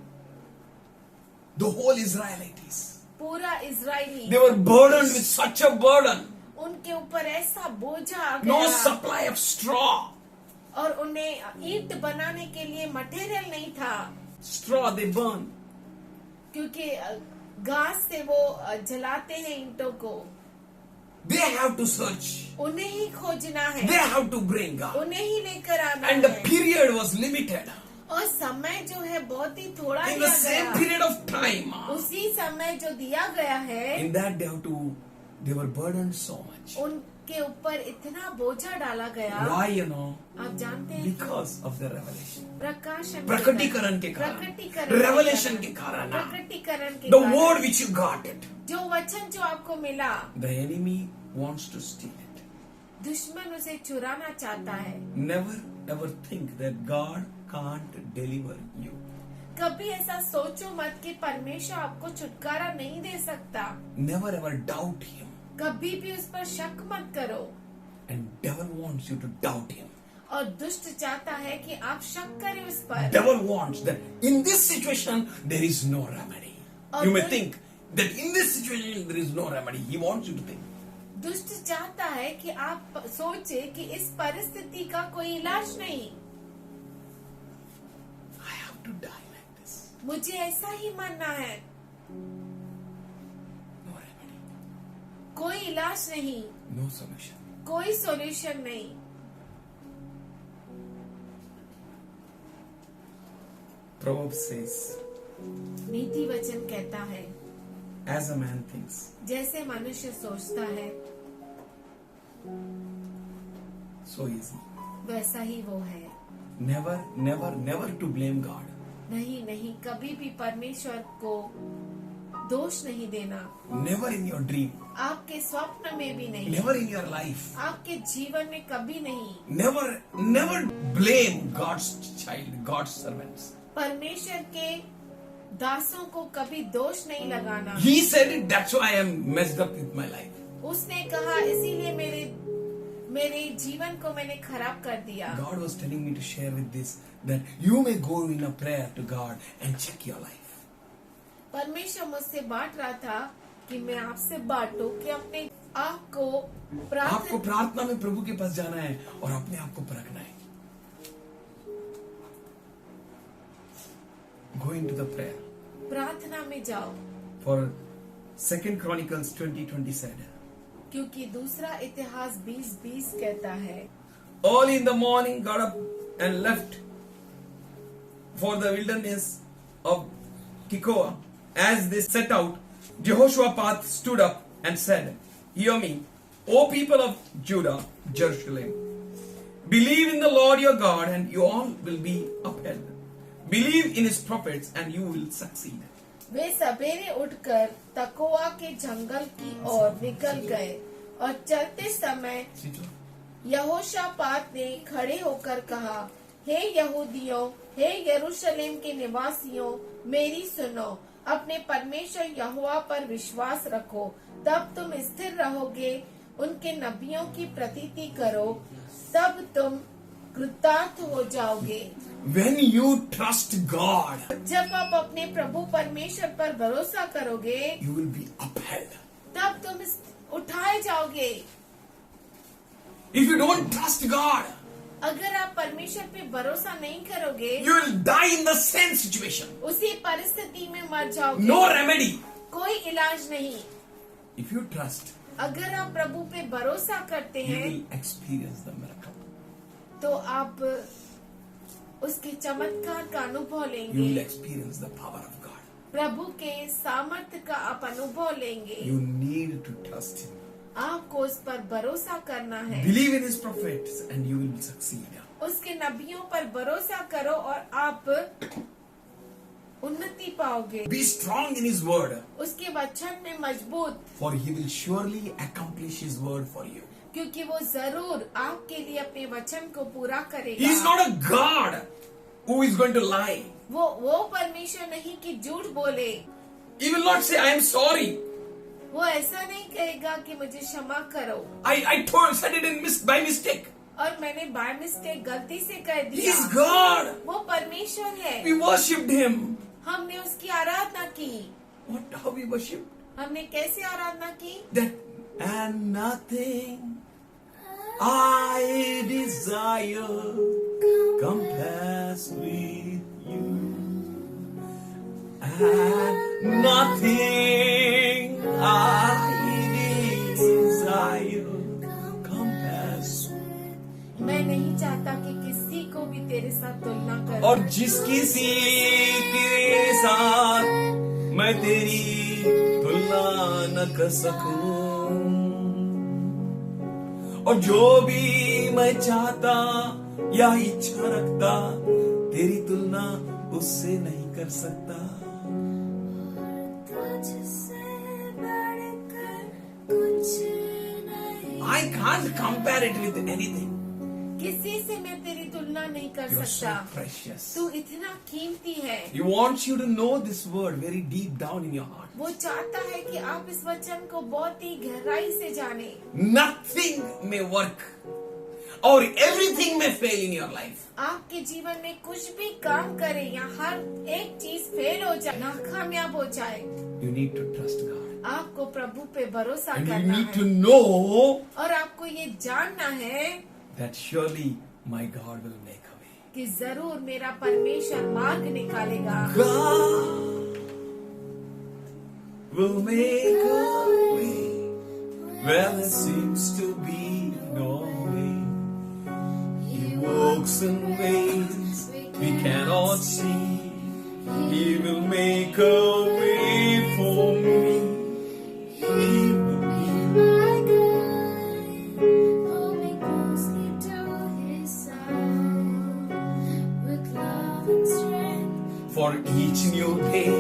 The whole Israelites, पूरा Israeli, they were burdened with such a burden. उनके ऊपर ऐसा बोझा आ No गया supply of straw. और उन्हें ईंट बनाने के लिए मटेरियल नहीं था, Straw they burn. क्योंकि घास से वो जलाते हैं ईंटों को। They have to search. उन्हें ही खोजना है, They have to bring. उन्हें ही लेकर आना And the है। period was limited. और समय जो है बहुत ही थोड़ा In दिया the same गया। period of time, उसी समय जो दिया गया है, in that they were burdened so much. उनके ऊपर इतना बोझा डाला गया। Why, आप जानते हैं because of the revelation. प्रकाशन, प्रकटीकरण के कारण, प्रकटीकरण, revelation के कारण, प्रकटीकरण के the कारण। word which you got it. जो वचन जो आपको मिला, The enemy wants to steal it. दुश्मन उसे चुराना चाहता है। Never ever think that God can't deliver you. कभी ऐसा सोचो मत कि परमेश्वर आपको छुटकारा नहीं दे सकता। Never ever doubt Him. कभी भी उस पर शक मत करो। And devil wants you to doubt Him. और दुष्ट चाहता है कि आप शक करें उस पर। Devil wants that in this situation there is no remedy. You may think that in this situation there is no remedy. He wants you to think. दुष्ट चाहता है कि आप सोचे कि इस परिस्थिति का कोई इलाज नहीं। I have to die like this. मुझे ऐसा ही मानना है। No remedy. कोई इलाज नहीं, No solution. कोई सॉल्यूशन नहीं। Proverbs says, नीति वचन कहता है, as a man thinks, जैसे मनुष्य सोचता है so is he. वैसा ही वो है। Never, never, never to blame God. नहीं नहीं, कभी भी परमेश्वर को दोष नहीं देना। Never in your dream. आपके स्वप्न में भी नहीं, Never in your life. आपके जीवन में कभी नहीं। Never, never blame God's child, God's servants. परमेश्वर के दासों को कभी दोष नहीं लगाना। He said it, that's why I am messed up with my life. उसने कहा इसीलिए मेरे जीवन को मैंने खराब कर दिया। God was telling me to share with this, that you may go in a prayer to God and check your life. परमेश्वर मुझसे बांट रहा था कि मैं आपसे बांटूं कि अपने आप को आपको प्रार्थना में प्रभु के पास जाना है और अपने आप को परखना है. Go into the prayer. प्रार्थना में जाओ, For 2 Chronicles 20:20 said, क्योंकि दूसरा इतिहास 20:20 कहता है, early in the morning got up and left for the wilderness of Tekoa. As they set out, Jehoshaphat stood up and said, hear me, O people of Judah, Jerusalem. Believe in the Lord your God and you all will be upheld. Believe in his prophets and you will succeed. वे सवेरे उठकर तकोआ के जंगल की ओर निकल गए और चलते समय यहोशापात ने खड़े होकर कहा, हे यहूदियों, हे यरूशलेम के निवासियों, मेरी सुनो, अपने परमेश्वर यहोवा पर विश्वास रखो, तब तुम स्थिर रहोगे, उनके नबियों की प्रतीति करो, तब तुम कृतार्थ हो जाओगे। When you trust God, जब आप अपने प्रभु परमेश्वर पर भरोसा करोगे, you will be upheld. तब तुम उठाए जाओगे। If you don't trust God, अगर आप परमेश्वर पे भरोसा नहीं करोगे, you will die in the same situation. उसी परिस्थिति में मर जाओगे। No remedy. कोई इलाज नहीं। If you trust, अगर आप प्रभु पे भरोसा करते you हैं, will experience the miracle. तो आप उसके चमत्कार का अनुभव You will लेंगे। experience the power of God. प्रभु के सामर्थ्य का आप अनुभव लेंगे। You need to trust him. आपको उस पर भरोसा करना है। Believe in his prophets and you will succeed. उसके नबियों पर भरोसा करो और आप उन्नति पाओगे। Be strong in his word, उसके वचन में मजबूत, for he will surely accomplish his word for you. क्योंकि वो जरूर आपके लिए अपने वचन को पूरा He करेगा। is not a God who is going to lie. वो परमेश्वर नहीं कि झूठ बोले। He will not say, I am sorry. वो ऐसा नहीं कहेगा कि मुझे क्षमा करो I said it by mistake. और मैंने बाय मिस्टेक गलती से कह He दिया। is God. वो परमेश्वर है। We worshipped him. हमने उसकी आराधना की। How we worshipped? हमने कैसे आराधना की? That and nothing I desire compares with you, and nothing I desire compares. मैं नहीं चाहता कि किसी को भी तेरे साथ तुलना कर। और जिस किसी के साथ मैं तेरी तुलना न कर सकूं, और जो भी मैं चाहता या इच्छा रखता, तेरी तुलना उससे नहीं कर सकता। I can't compare it with anything. किसी से मैं तेरी तुलना तुलना नहीं कर You are so सकता। precious. तू इतना कीमती है। He wants you to know this word very deep down in your heart. वो चाहता है कि आप इस वचन को बहुत ही गहराई से जाने। Nothing may work or everything may fail in your life. आपके जीवन में कुछ भी काम करे या हर एक चीज फेल हो जाए, नाकामयाब हो जाए, You need to trust God. आपको प्रभु पे भरोसा And you करना need to है know और आपको ये जानना है that surely my God will make a way. कि जरूर मेरा परमेश्वर मार्ग निकालेगा। God will make a way where there seems to be no way. He works in ways we cannot see. He will make a way for me. He will be My God, hold me closely to His side with love and strength. for each new day.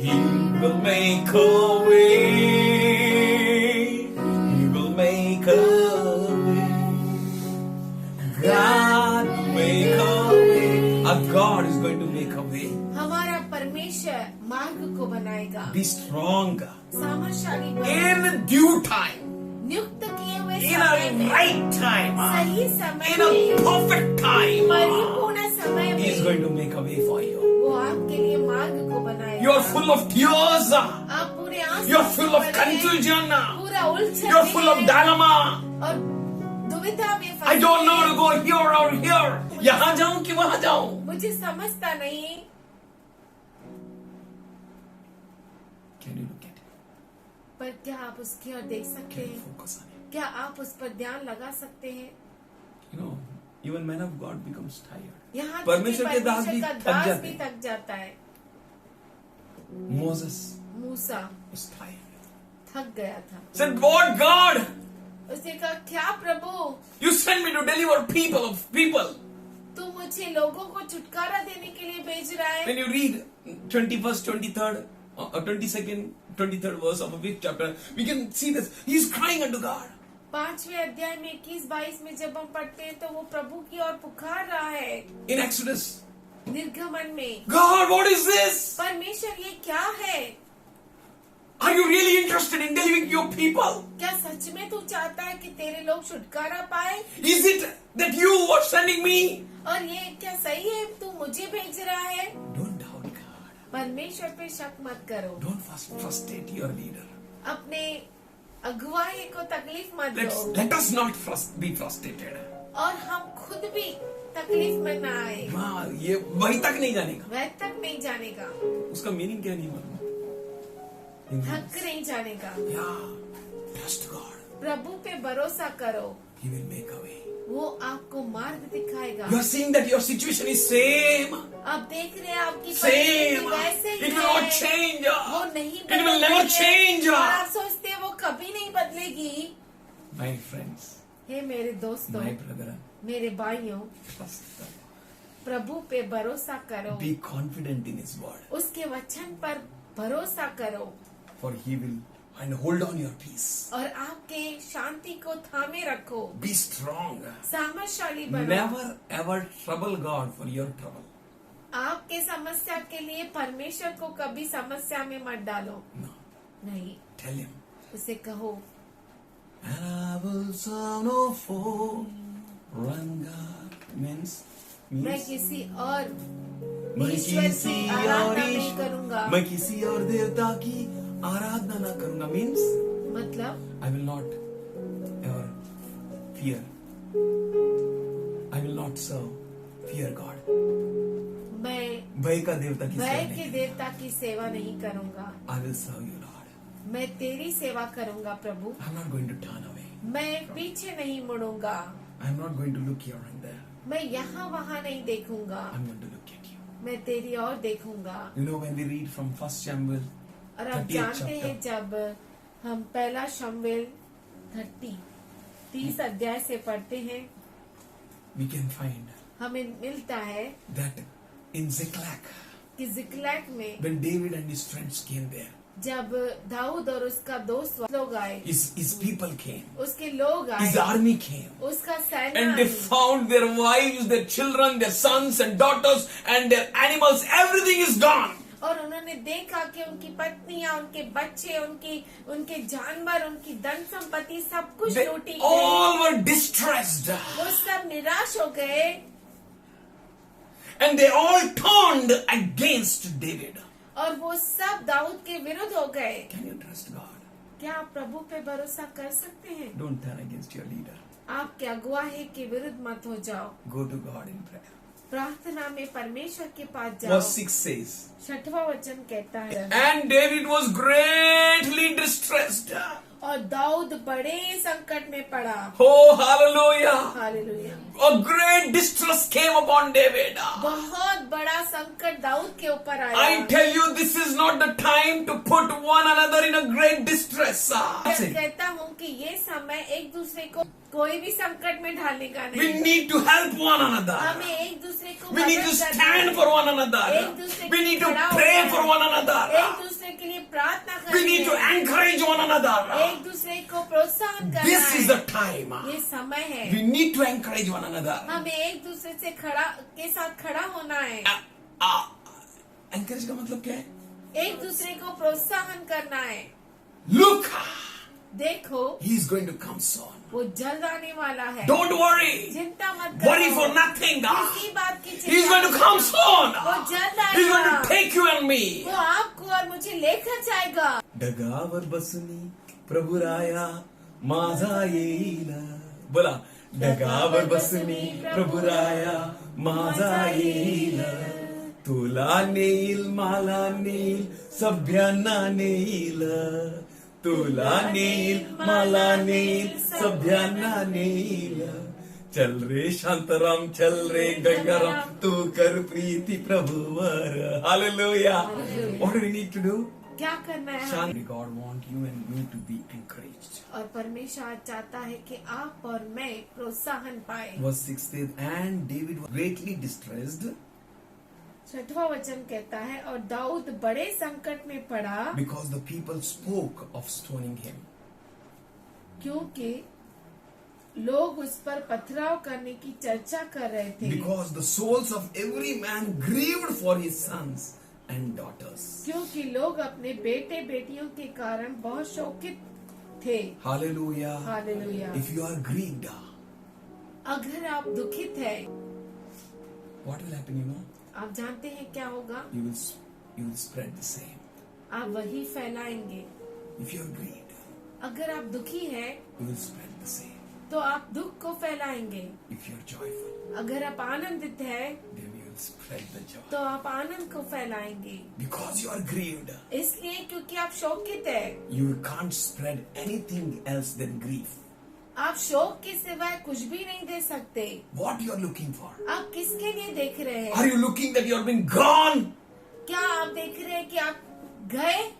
He will make a way. He will make a way. God will make a way. Our God is going to make a way. हमारा परमेश्वर मार्ग को बनाएगा। Be strong सामर्थशाली बनो। in due time, नियुक्त किए हुए in समय a में, right time, सही समय in a में, perfect time. परिपूर्ण समय He is में going to make a way for you. वो आपके लिए मार्ग को बनाएगा। You are full of tears. आप पूरे आंसू You are full of से भरे हैं, confusion. पूरा उलझन You are में full of हैं dilemma. और दुविधा में I फंसे don't know हैं। to go here or here. यहाँ जाऊं कि वहाँ जाऊं. मुझे समझता नहीं। Can you look at it? पर क्या आप उसकी ओर देख सकते Can you हैं? focus on it? क्या आप उस पर ध्यान लगा सकते हैं? You know, even man of God becomes tired. यहाँ तक कि परमेश्वर के दास भी परमेश्वर का थक दास जाते भी हैं. थक जाता है। Moses Musa was tired. थक गया था। Said, "What God? उसने कहा, क्या प्रभु, You sent me to deliver people." तू मुझे लोगों को छुटकारा देने के लिए भेज रहा है। When you read 21st, 23rd, 22nd, 23rd verse of a fifth chapter, we can see this. He is crying unto God. 5वें अध्याय में 21-22 में जब हम पढ़ते हैं तो वो प्रभु की ओर पुकार रहा है। In Exodus, निर्गमन में, God, what is this? परमेश्वर ये क्या है? Are you really interested in delivering your people? क्या सच में तू चाहता है कि तेरे लोग छुटकारा पाए? Is it that you are sending me? और ये क्या सही है तू मुझे भेज रहा है? Don't doubt God. परमेश्वर पे शक मत करो। Don't frustrate your leader. अपने अगुवाई को तकलीफ मत दो Let us not be frustrated. और हम खुद भी तकलीफ में ना आए। हाँ, ये वही तक नहीं जानेगा. वह तक नहीं जानेगा, उसका मीनिंग क्या नहीं मालूम. थक नहीं जानेगा। Yeah, trust God. प्रभु पे भरोसा करो, He will make a way. वो आपको मार्ग दिखाएगा। You are seeing that your situation is same. आप देख रहे हैं आपकी Same. परिस्थिति वैसे ही It will not है। change. वो नहीं It will बदल never रही है। change. और आप सोचते हैं वो कभी नहीं बदलेगी। My friends, हे मेरे दोस्तों, my brother, मेरे भाइयों, trust God. प्रभु पे भरोसा करो, Be confident in His word. उसके वचन पर भरोसा करो For He will and hold on your peace. और आपके शांति को थामे रखो। Be strong. सामर्थशाली बनो। Never ever trouble God for your trouble. आपके समस्या के लिए परमेश्वर को कभी समस्या में मत डालो। No. नहीं, Tell Him. उसे कहो, And I will serve no foreign God. मैं किसी और मैं ईश्वर किसी की और आराधना नहीं करूंगा। मैं किसी और देवता की आराधना ना करूंगा. Means मतलब I will not ever fear. I will not serve fear God. मैं भय का देवता की भय सेवा के नहीं. देवता की सेवा नहीं करूंगा। I will serve you, Lord. मैं तेरी सेवा करूंगा प्रभु। I'm not going to turn away. मैं पीछे नहीं मुड़ूंगा। I'm not going to look here and there. मैं यहाँ वहाँ नहीं देखूंगा। I'm going to look at you. मैं तेरी ओर देखूंगा। You know when we read from 1 Samuel और आप 38th जानते हैं chapter, जब हम पहला शमूएल 30 अध्याय से पढ़ते हैं, we can find हमें मिलता है that in Ziklag, कि जिक्लैग में when David and his friends came there, जब दाऊद और उसका दोस्त लोग आए, his people came, उसके लोग his आए, army came, उसका सेना and they I, found their wives, their children, their sons and daughters, and their animals. Everything is gone. और उन्होंने देखा कि उनकी पत्नियां, उनके बच्चे, उनके जानवर, उनकी धन संपत्ति सब कुछ They लूटी गई। all were distressed, वो सब निराश हो गए and they all turned against David. और वो सब दाऊद के विरुद्ध हो गए। Can you trust God? क्या आप प्रभु पे भरोसा कर सकते हैं? Don't turn against your leader. आपके अगुवाही के विरुद्ध मत हो जाओ। Go to God in prayer. प्रार्थना में परमेश्वर के पास जाओ। Verse 6 says, 6वां वचन कहता है, and David was greatly distressed. और दाऊद बड़े संकट में पड़ा। Oh, hallelujah. Hallelujah. A great distress came upon David. बहुत बड़ा संकट दाऊद के ऊपर I आया। tell you, this is not the time to put one another in a great distress. मैं कहता हूँ कि ये समय एक दूसरे को कोई भी संकट में डालने का We नहीं। need to help one another. हमें एक दूसरे को We need to मदद करना stand है। for one another. एक दूसरे We के need to खड़ा pray होना for है। one another. एक दूसरे के लिए प्रार्थना We करनी need to है। encourage one another. एक दूसरे को प्रोत्साहन करना This is है। the time. ये समय है। We need to encourage one another. हमें एक दूसरे से के साथ खड़ा होना है। Encourage का मतलब क्या है? एक दूसरे को प्रोत्साहन करना है। Look, देखो, he is going to come soon. वो जल्द आने वाला है। Don't worry. चिंता मत करो। Worry for nothing. किसी बात की He is चिंता going to मत come करो। soon. वो जल्द He is going आएगा। to take you and me. वो आपको और मुझे लेकर जाएगा। डगावर बसनी प्रभु राया माझा येईल बोला डगावर बसनी प्रभु राया माझा येईल तुला नेईल मला नेईल सभ्यांना नेईल तुला नेईल मला नेईल सभ्यांना नेईल चल रे शांताराम चल रे गंगाराम तू कर प्रीति प्रभुवर hallelujah What do we need to do? क्या करना है? Shall God want you and me to be encouraged? और परमेश्वर चाहता है कि आप और मैं प्रोत्साहन पाए। Verse 6 says, and David was greatly distressed 6वां वचन कहता है, और दाऊद बड़े संकट में पड़ा because the people spoke of stoning him. क्योंकि लोग उस पर पथराव करने की चर्चा कर रहे थे। Because the souls of every man grieved for his sons and daughters. क्योंकि लोग अपने बेटे बेटियों के कारण बहुत शोकित थे। Hallelujah. Hallelujah. If you are grieved, अगर आप दुखित हैं, what will happen, you know? आप जानते हैं क्या होगा? You will spread the same. आप वही फैलाएंगे। If you are grieved, अगर आप दुखी हैं, you will spread the same. तो आप दुख को फैलाएंगे। If you are joyful, अगर आप आनंदित हैं, then you will spread the joy. तो आप आनंद को फैलाएंगे। Because you are grieved, इसलिए क्योंकि आप शोकित हैं, you can't spread anything else than grief. आप शोक के सिवाय कुछ भी नहीं दे सकते। What you are looking for? आप किसके लिए देख रहे हैं? Are you looking that you are being gone? क्या आप देख रहे हैं कि आप गए,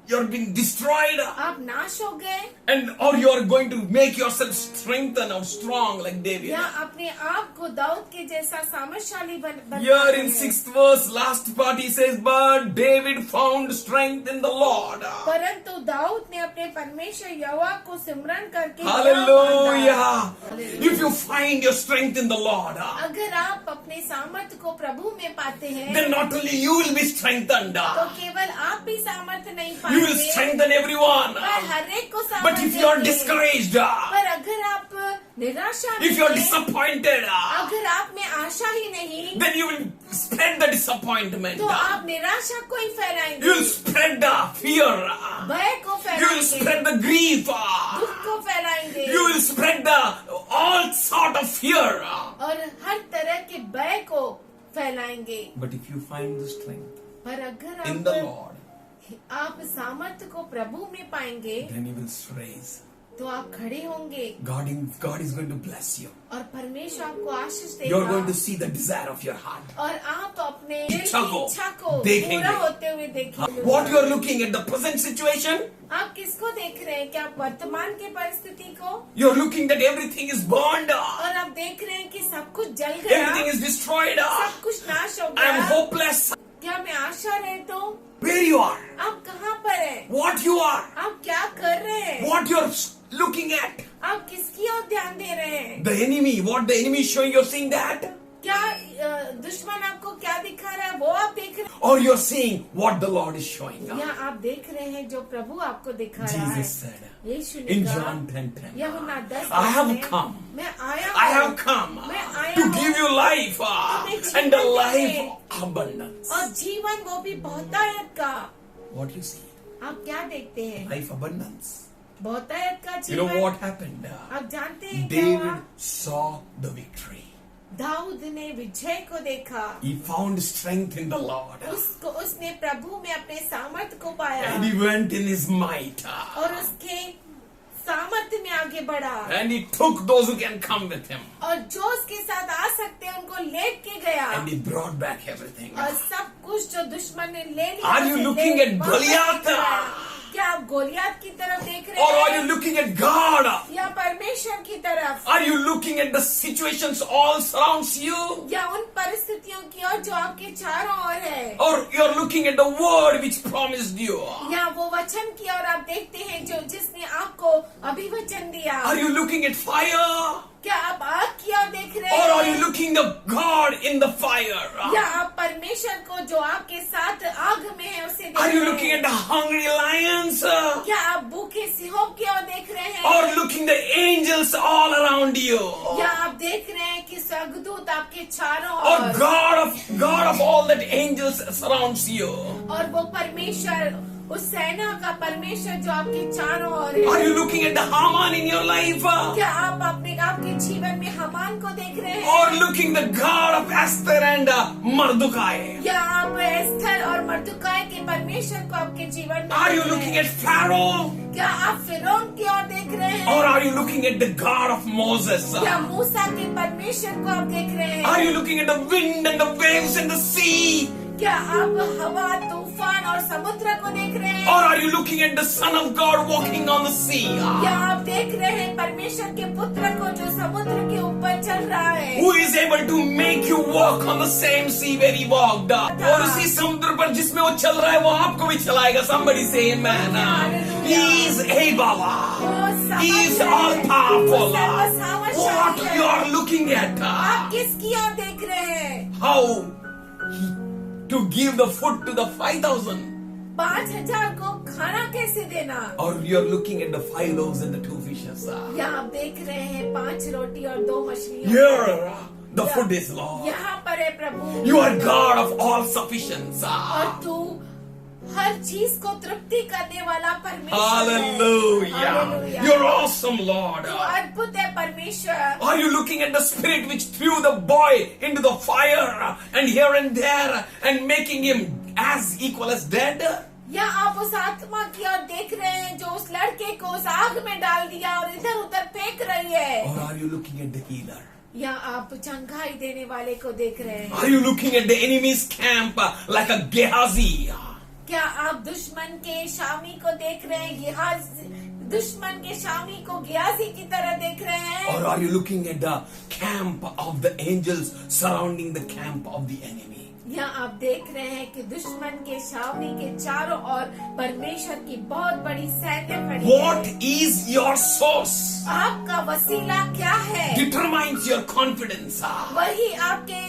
You're being destroyed, आप नाश हो गए, and or you are going to make yourself strengthen or strong like David. या अपने आप को दाऊद के जैसा सामर्थशाली बन Here in 6th verse, last part he says, but David found strength in the Lord. परंतु दाऊद ने अपने परमेश्वर यहोवा को सिमरन करके बल बांधा। Hallelujah. If you find your strength in the Lord, अगर आप अपने सामर्थ्य को प्रभु में पाते हैं, then not only you will be strengthened, तो केवल आप भी सामर्थ्य नहीं you will पाएंगे, strengthen everyone. पर हर एक को But सामर्थ्य if you are देंगे। discouraged, पर अगर आप निराशा में if you are हैं, disappointed, अगर आप में आशा ही नहीं, then you will spread the disappointment. तो आप निराशा को ही फैलाएंगे, You will spread the fear. भय को You will फैलाएंगे, spread the grief. दुख को फैलाएंगे, You will spread the all sort of fear. और हर तरह के भय को फैलाएंगे। But if you find the strength पर अगर in the Lord, आप सामर्थ्य को प्रभु में पाएंगे, then you will raise. तो आप खड़े होंगे God is going to bless you. और परमेश्वर आपको आशीष You are going देगा, to see the desire of your heart. और आप अपने दिल इच्छा की को इच्छा को देखेंगे। पूरा होते हुए देखेंगे। What you are looking at the present situation, आप किसको देख रहे हैं? क्या आप वर्तमान की परिस्थिति को? you are looking that everything is burned. और आप देख रहे हैं कि सब कुछ जल गया, Everything is destroyed. सब कुछ नाश हो I am गया, hopeless. क्या मैं आशा रहित हूँ? Where you are? आप कहाँ पर हैं? What you are? आप क्या कर रहे हैं? What you're looking at? आप किसकी ओर ध्यान दे रहे हैं? The enemy, what the enemy is showing, you're seeing that? क्या दुश्मन आपको क्या दिखा रहा है वो आप देख रहे हैं? Or you're seeing what the Lord is showing? या आप देख रहे हैं जो प्रभु आपको दिखा रहा है? Jesus said यीशु ने in कहा, John 10:10, यूहन्ना 10 I have में, come. मैं आया I हूँ, have come मैं आया to हूँ give you life and the life abundance. और जीवन वो भी बहुतायत का। What you see? आप क्या देखते हैं? Life abundance. बहुतायत का You know जीवन। what happened? आप जानते हैं क्या हुआ? David saw the victory. Dawood ने विजय को देखा। He found strength in the Lord. उसने प्रभु में अपने सामर्थ को पाया And he went in his might. और उसके सामर्थ्य में आगे बढ़ा And he took those who can come with him. और जो उसके साथ आ सकते हैं उनको लेट के गया And he brought back everything. और सब कुछ जो दुश्मन ने ले लिया Are you उसे looking ले at वापस Goliath? कराया। क्या आप गोलियात की तरफ देख Or रहे are you हैं looking at God? या परमेश्वर की तरफ Are you looking at the situations all surrounds you? या उन परिस्थितियों की ओर जो आपके चारों ओर है Or you're looking at the word which promised you? या वो वचन की ओर आप देखते हैं जो जिसने आपको अभिवचन दिया Are you looking at fire? क्या आप आग की ओर देख रहे Or are you हैं looking at God in the fire? या आप परमेश्वर को जो आपके साथ आग में है उसे देख Are you रहे looking हैं at the hungry lions? क्या आप भूखे सिंहों की ओर देख रहे हैं Or looking the angels all around you? या आप देख रहे हैं कि स्वर्गदूत आपके चारों Or ore God of all that angels surrounds you? और वो परमेश्वर उस सेना का परमेश्वर जो आपके चारों ओर Are है you looking at the Haman in your life? क्या आप आपके जीवन में हमान को देख रहे हैं Or looking the God of Esther and Mordecai? या आप एस्थर और मर्दुकाय के परमेश्वर को आपके जीवन में Are you देख रहे looking हैं? at Pharaoh? क्या आप फिरौन की ओर देख रहे हैं Or are you looking at the God of Moses? क्या मूसा के परमेश्वर को आप देख रहे हैं Are you looking at the wind and the waves and the sea? क्या आप हवा तूफान और समुद्र को देख रहे हैं Or are you looking at the Son of God walking on the sea? क्या आप देख रहे हैं परमेश्वर के पुत्र को जो समुद्र के ऊपर चल रहा है Who is able to make you walk on the same sea where he walked? और उसी समुद्र पर जिसमें वो चल रहा है वो आपको भी चलाएगा. Somebody say amen. He is able. He is all powerful. What you are looking at? आप किसकी ओर देख रहे हैं How he to give the food to the 5,000? 5,000 को खाना कैसे देना Or you're looking at the 5 loaves and the 2 fishes? या आप देख रहे हैं 5 रोटी और 2 मछलियाँ Here, the food is Lord. यहाँ पर है प्रभु You are God of all sufficiency. और तू हर चीज को तृप्ति करने वाला परमेश्वर है Hallelujah. Hallelujah. You're awesome, Lord. तू अद्भुत है परमेश्वर Are you looking at the spirit which threw the boy into the fire and here and there and making him as equal as dead? या आप उस आत्मा की ओर देख रहे हैं जो उस लड़के को उस आग में डाल दिया और इधर उधर फेंक रही है Or are you looking at the healer? या आप चंगाई देने वाले को देख रहे हैं Are you looking at the enemy's camp like a Gehazi? क्या आप दुश्मन के शामी को देख रहे हैं दुश्मन के शामी को गियाजी की तरह देख रहे हैं Or are you looking at the camp of the angels surrounding the camp of the enemy? या आप देख रहे हैं कि दुश्मन के छावनी के चारों ओर परमेश्वर की बहुत बड़ी सैन्य खड़ी What है is your source? आपका वसीला क्या है Determines your confidence. वही आपके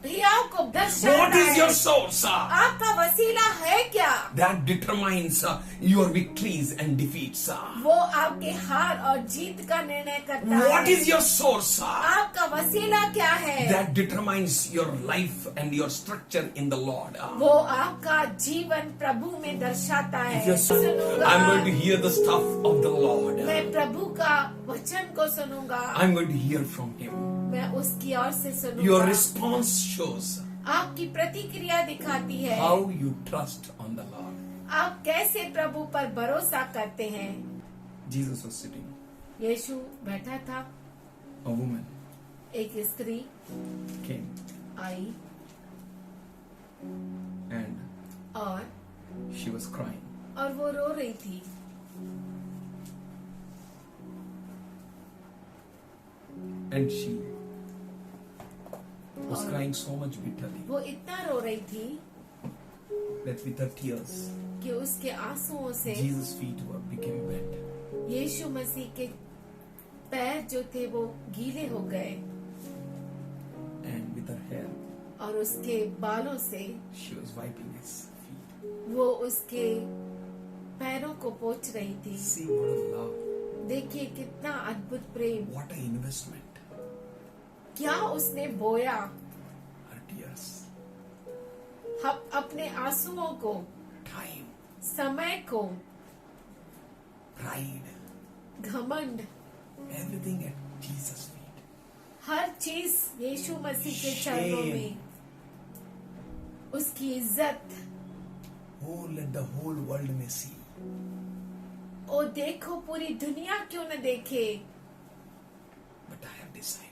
हियाव को दर्शाता What is your है source? आपका वसीला है क्या That determines your victories and defeats. वो आपके हार और जीत का निर्णय करता What है is your source? आपका वसीला क्या है That determines your life and your structure in the Lord. वो आपका जीवन प्रभु में दर्शाता है Yes. सुनूंगा I'm going to hear the stuff of the Lord. मैं प्रभु का वचन को सुनूंगा I'm going to hear from Him. मैं उसकी ओर से Your सुनूंगा response shows आपकी प्रतिक्रिया दिखाती है how you trust on the Lord. आप कैसे प्रभु पर भरोसा करते हैं Jesus was sitting. यीशु बैठा था A woman एक स्त्री came आई and और she was crying. वो रो रही थी And she was crying so much bitterly. वो इतना रो रही थी that with her tears, कि उसके आंसुओं से Jesus' feet became wet. यीशु मसीह के पैर जो थे वो गीले हो गए And with her hair, और उसके बालों से she was wiping his feet. वो उसके पैरों को पोंछ रही थी। See what a love, देखिए कितना अद्भुत प्रेम, what an investment. क्या उसने बोया। Her tears, हम अपने आंसुओं को, time, समय को, pride, घमंड, everything at Jesus' feet. हर चीज यीशु मसीह के चरणों में, उसकी इज्जत। Oh, let the whole world may see. ओ देखो पूरी दुनिया क्यों न देखे, But I have decided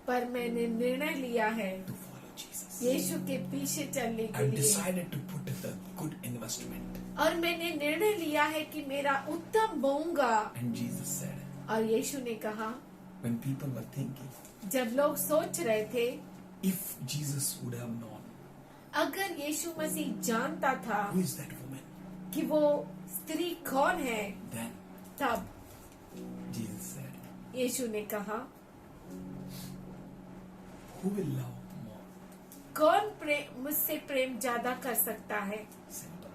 पर मैंने निर्णय लिया है to follow Jesus. यीशु के पीछे चलने के I've लिए। decided to put the good investment. और मैंने निर्णय लिया है कि मेरा उत्तम बोऊंगा। And Jesus said, और यीशु ने कहा, when people were thinking, जब लोग सोच रहे थे if Jesus would have known, अगर यीशु मसीह जानता था who is that woman? कि वो स्त्री कौन है, Then तब Jesus said, यीशु ने कहा, who will love more? कौन मुझसे प्रेम ज्यादा कर सकता है। Simple.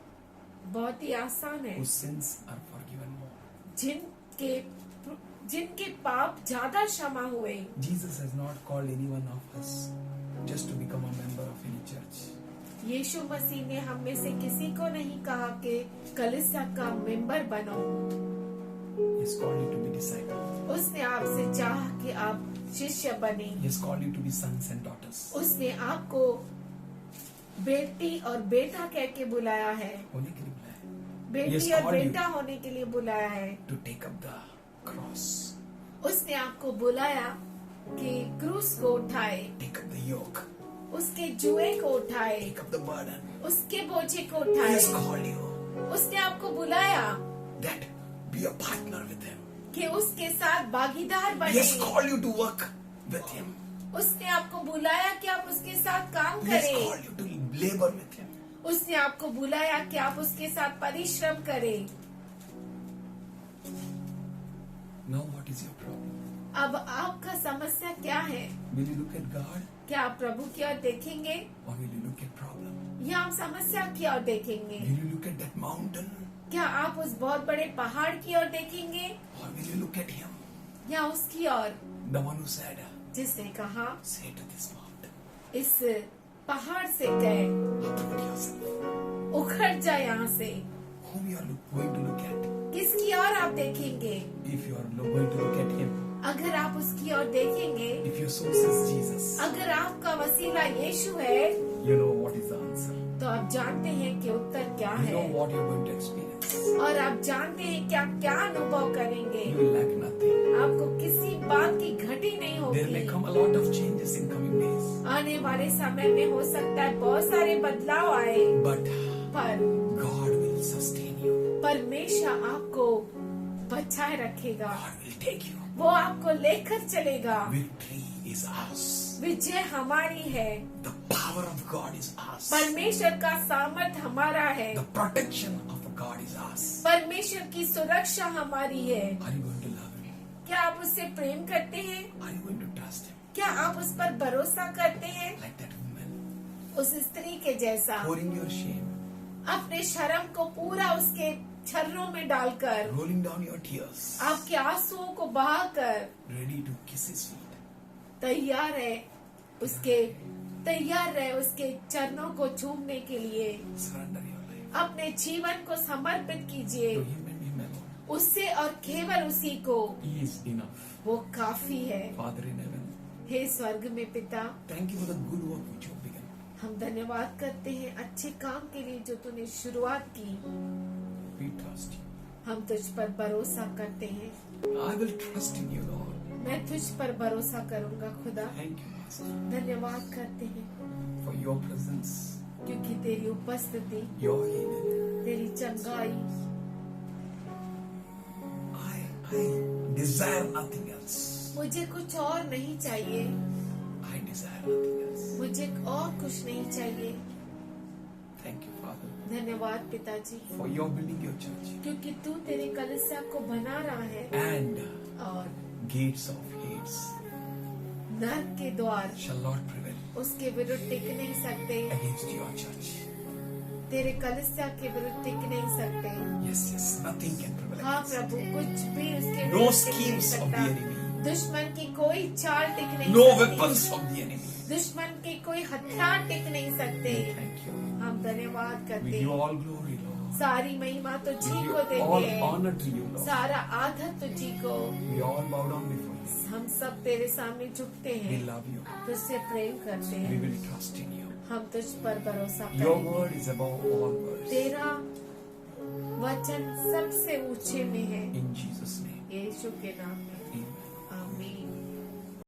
बहुत ही आसान है। Whose sins are forgiven more? जिनके पाप ज्यादा क्षमा हुए। Jesus has not called any one of us just to become a member of any church. यीशु मसीह ने हम में से किसी को नहीं कहा कि कलीसिया का मेंबर बनो। He has called you to be disciples. उसने आपसे चाहा कि आप शिष्य बने। He has called you to be sons and daughters. उसने आपको बेटी और बेटा कह के बुलाया है, होने के लिए बुलाया है. बेटी Yes, और called you. बेटा होने के लिए बुलाया है। To take up the cross, उसने आपको बुलाया कि क्रूस को उठाए, take up the yoke, उसके जुए को उठाए, take up the burden. उसके बोझे को He has उठाए। called you उसने आपको बुलाया that be a partner with him. कि उसके साथ भागीदार He बने। has called you to work with him. उसने आपको बुलाया कि आप उसके साथ काम He has करें। called you to labor with him. उसने आपको बुलाया कि आप उसके साथ परिश्रम करें। Now what is your problem? अब आपका समस्या क्या है? Will you look at God क्या आप प्रभु की ओर देखेंगे or will you look at problem? या आप समस्या की ओर देखेंगे? Will you look at that mountain क्या आप उस बहुत बड़े पहाड़ की ओर देखेंगे or will you look at him? या उसकी ओर The one who said, जिसने कहा say to this mountain, इस पहाड़ से गए, uproot yourself. उखड़ जा यहाँ से। Whom you are going to look at? किसकी ओर आप देखेंगे? If you are going to look at him, अगर आप उसकी ओर देखेंगे, if your source is Jesus, अगर आपका वसीला यीशु है, you know what is the answer. तो आप जानते हैं कि उत्तर क्या You है know what you're going to experience. और आप जानते हैं कि आप क्या अनुभव करेंगे। You will lack nothing. आपको किसी बात की घटी नहीं There may होगी। come a lot of changes in coming days, आने वाले समय में हो सकता है बहुत सारे बदलाव आए, but पर God will sustain you. परमेश्वर आपको बचाए रखेगा। God will take you. वो आपको लेकर चलेगा। Victory is ours. विजय हमारी है। The power of God is ours. परमेश्वर का सामर्थ हमारा है। The protection of God is ours. परमेश्वर की सुरक्षा हमारी है। Are you going to love Him? क्या आप उससे प्रेम करते हैं? Are you going to trust Him? क्या आप उस पर भरोसा करते हैं? Like that woman, उस स्त्री के जैसा pouring your shame, अपने शर्म को पूरा उसके छर्रों में डालकर, rolling down your tears, आपके आंसुओं को बहाकर ready to kiss His feet. तैयार है उसके चरणों को चूमने के लिए। Surrender your life अपने जीवन को समर्पित कीजिए to Him and Him alone. उससे और केवल उसी को। He is enough. वो काफी है। Father in heaven, हे स्वर्ग में पिता, thank you for the good work which you have begun. हम धन्यवाद करते हैं अच्छे काम के लिए जो तूने शुरुआत की। We trust you. हम तुझ पर भरोसा करते हैं। I will trust in you, Lord. मैं तुझ पर भरोसा करूंगा खुदा। Thank you, Master, धन्यवाद करते हैं for your presence, क्योंकि तेरी उपस्थिति, your healing. तेरी चंगाई, I desire nothing else. मुझे कुछ और नहीं चाहिए, I desire nothing else. मुझे और कुछ नहीं चाहिए। Thank you, Father, धन्यवाद पिताजी, for your building your church. क्योंकि तू तेरे कलीसिया को बना रहा है And और gates of Hades नरक के द्वार shall not prevail उसके विरुद्ध टिक नहीं सकते, against your church. तेरे कलीसिया के विरुद्ध टिक नहीं सकते। Yes, yes, nothing can prevail हाँ against प्रभु, it. कुछ भी उसके No विरुद्ध टिक नहीं schemes of the सकता। enemy. दुश्मन की कोई चाल टिक नहीं No सकती। weapons of the enemy. दुश्मन के कोई हथियार टिक नहीं सकते। Thank you. हम धन्यवाद We करते give you हैं। all glory, Lord. सारी महिमा We तुझी give को you देते all हैं, honor to you, Lord. सारा आदर तुझी को। We all bow down before you. हम सब तेरे सामने झुकते We हैं, love you. तुझसे प्रेम करते We हैं, will trust in you. हम तुझ पर भरोसा Your करेंगे। word is above all words. तेरा वचन सबसे ऊंचे में है, In Jesus' name. यीशु के नाम में।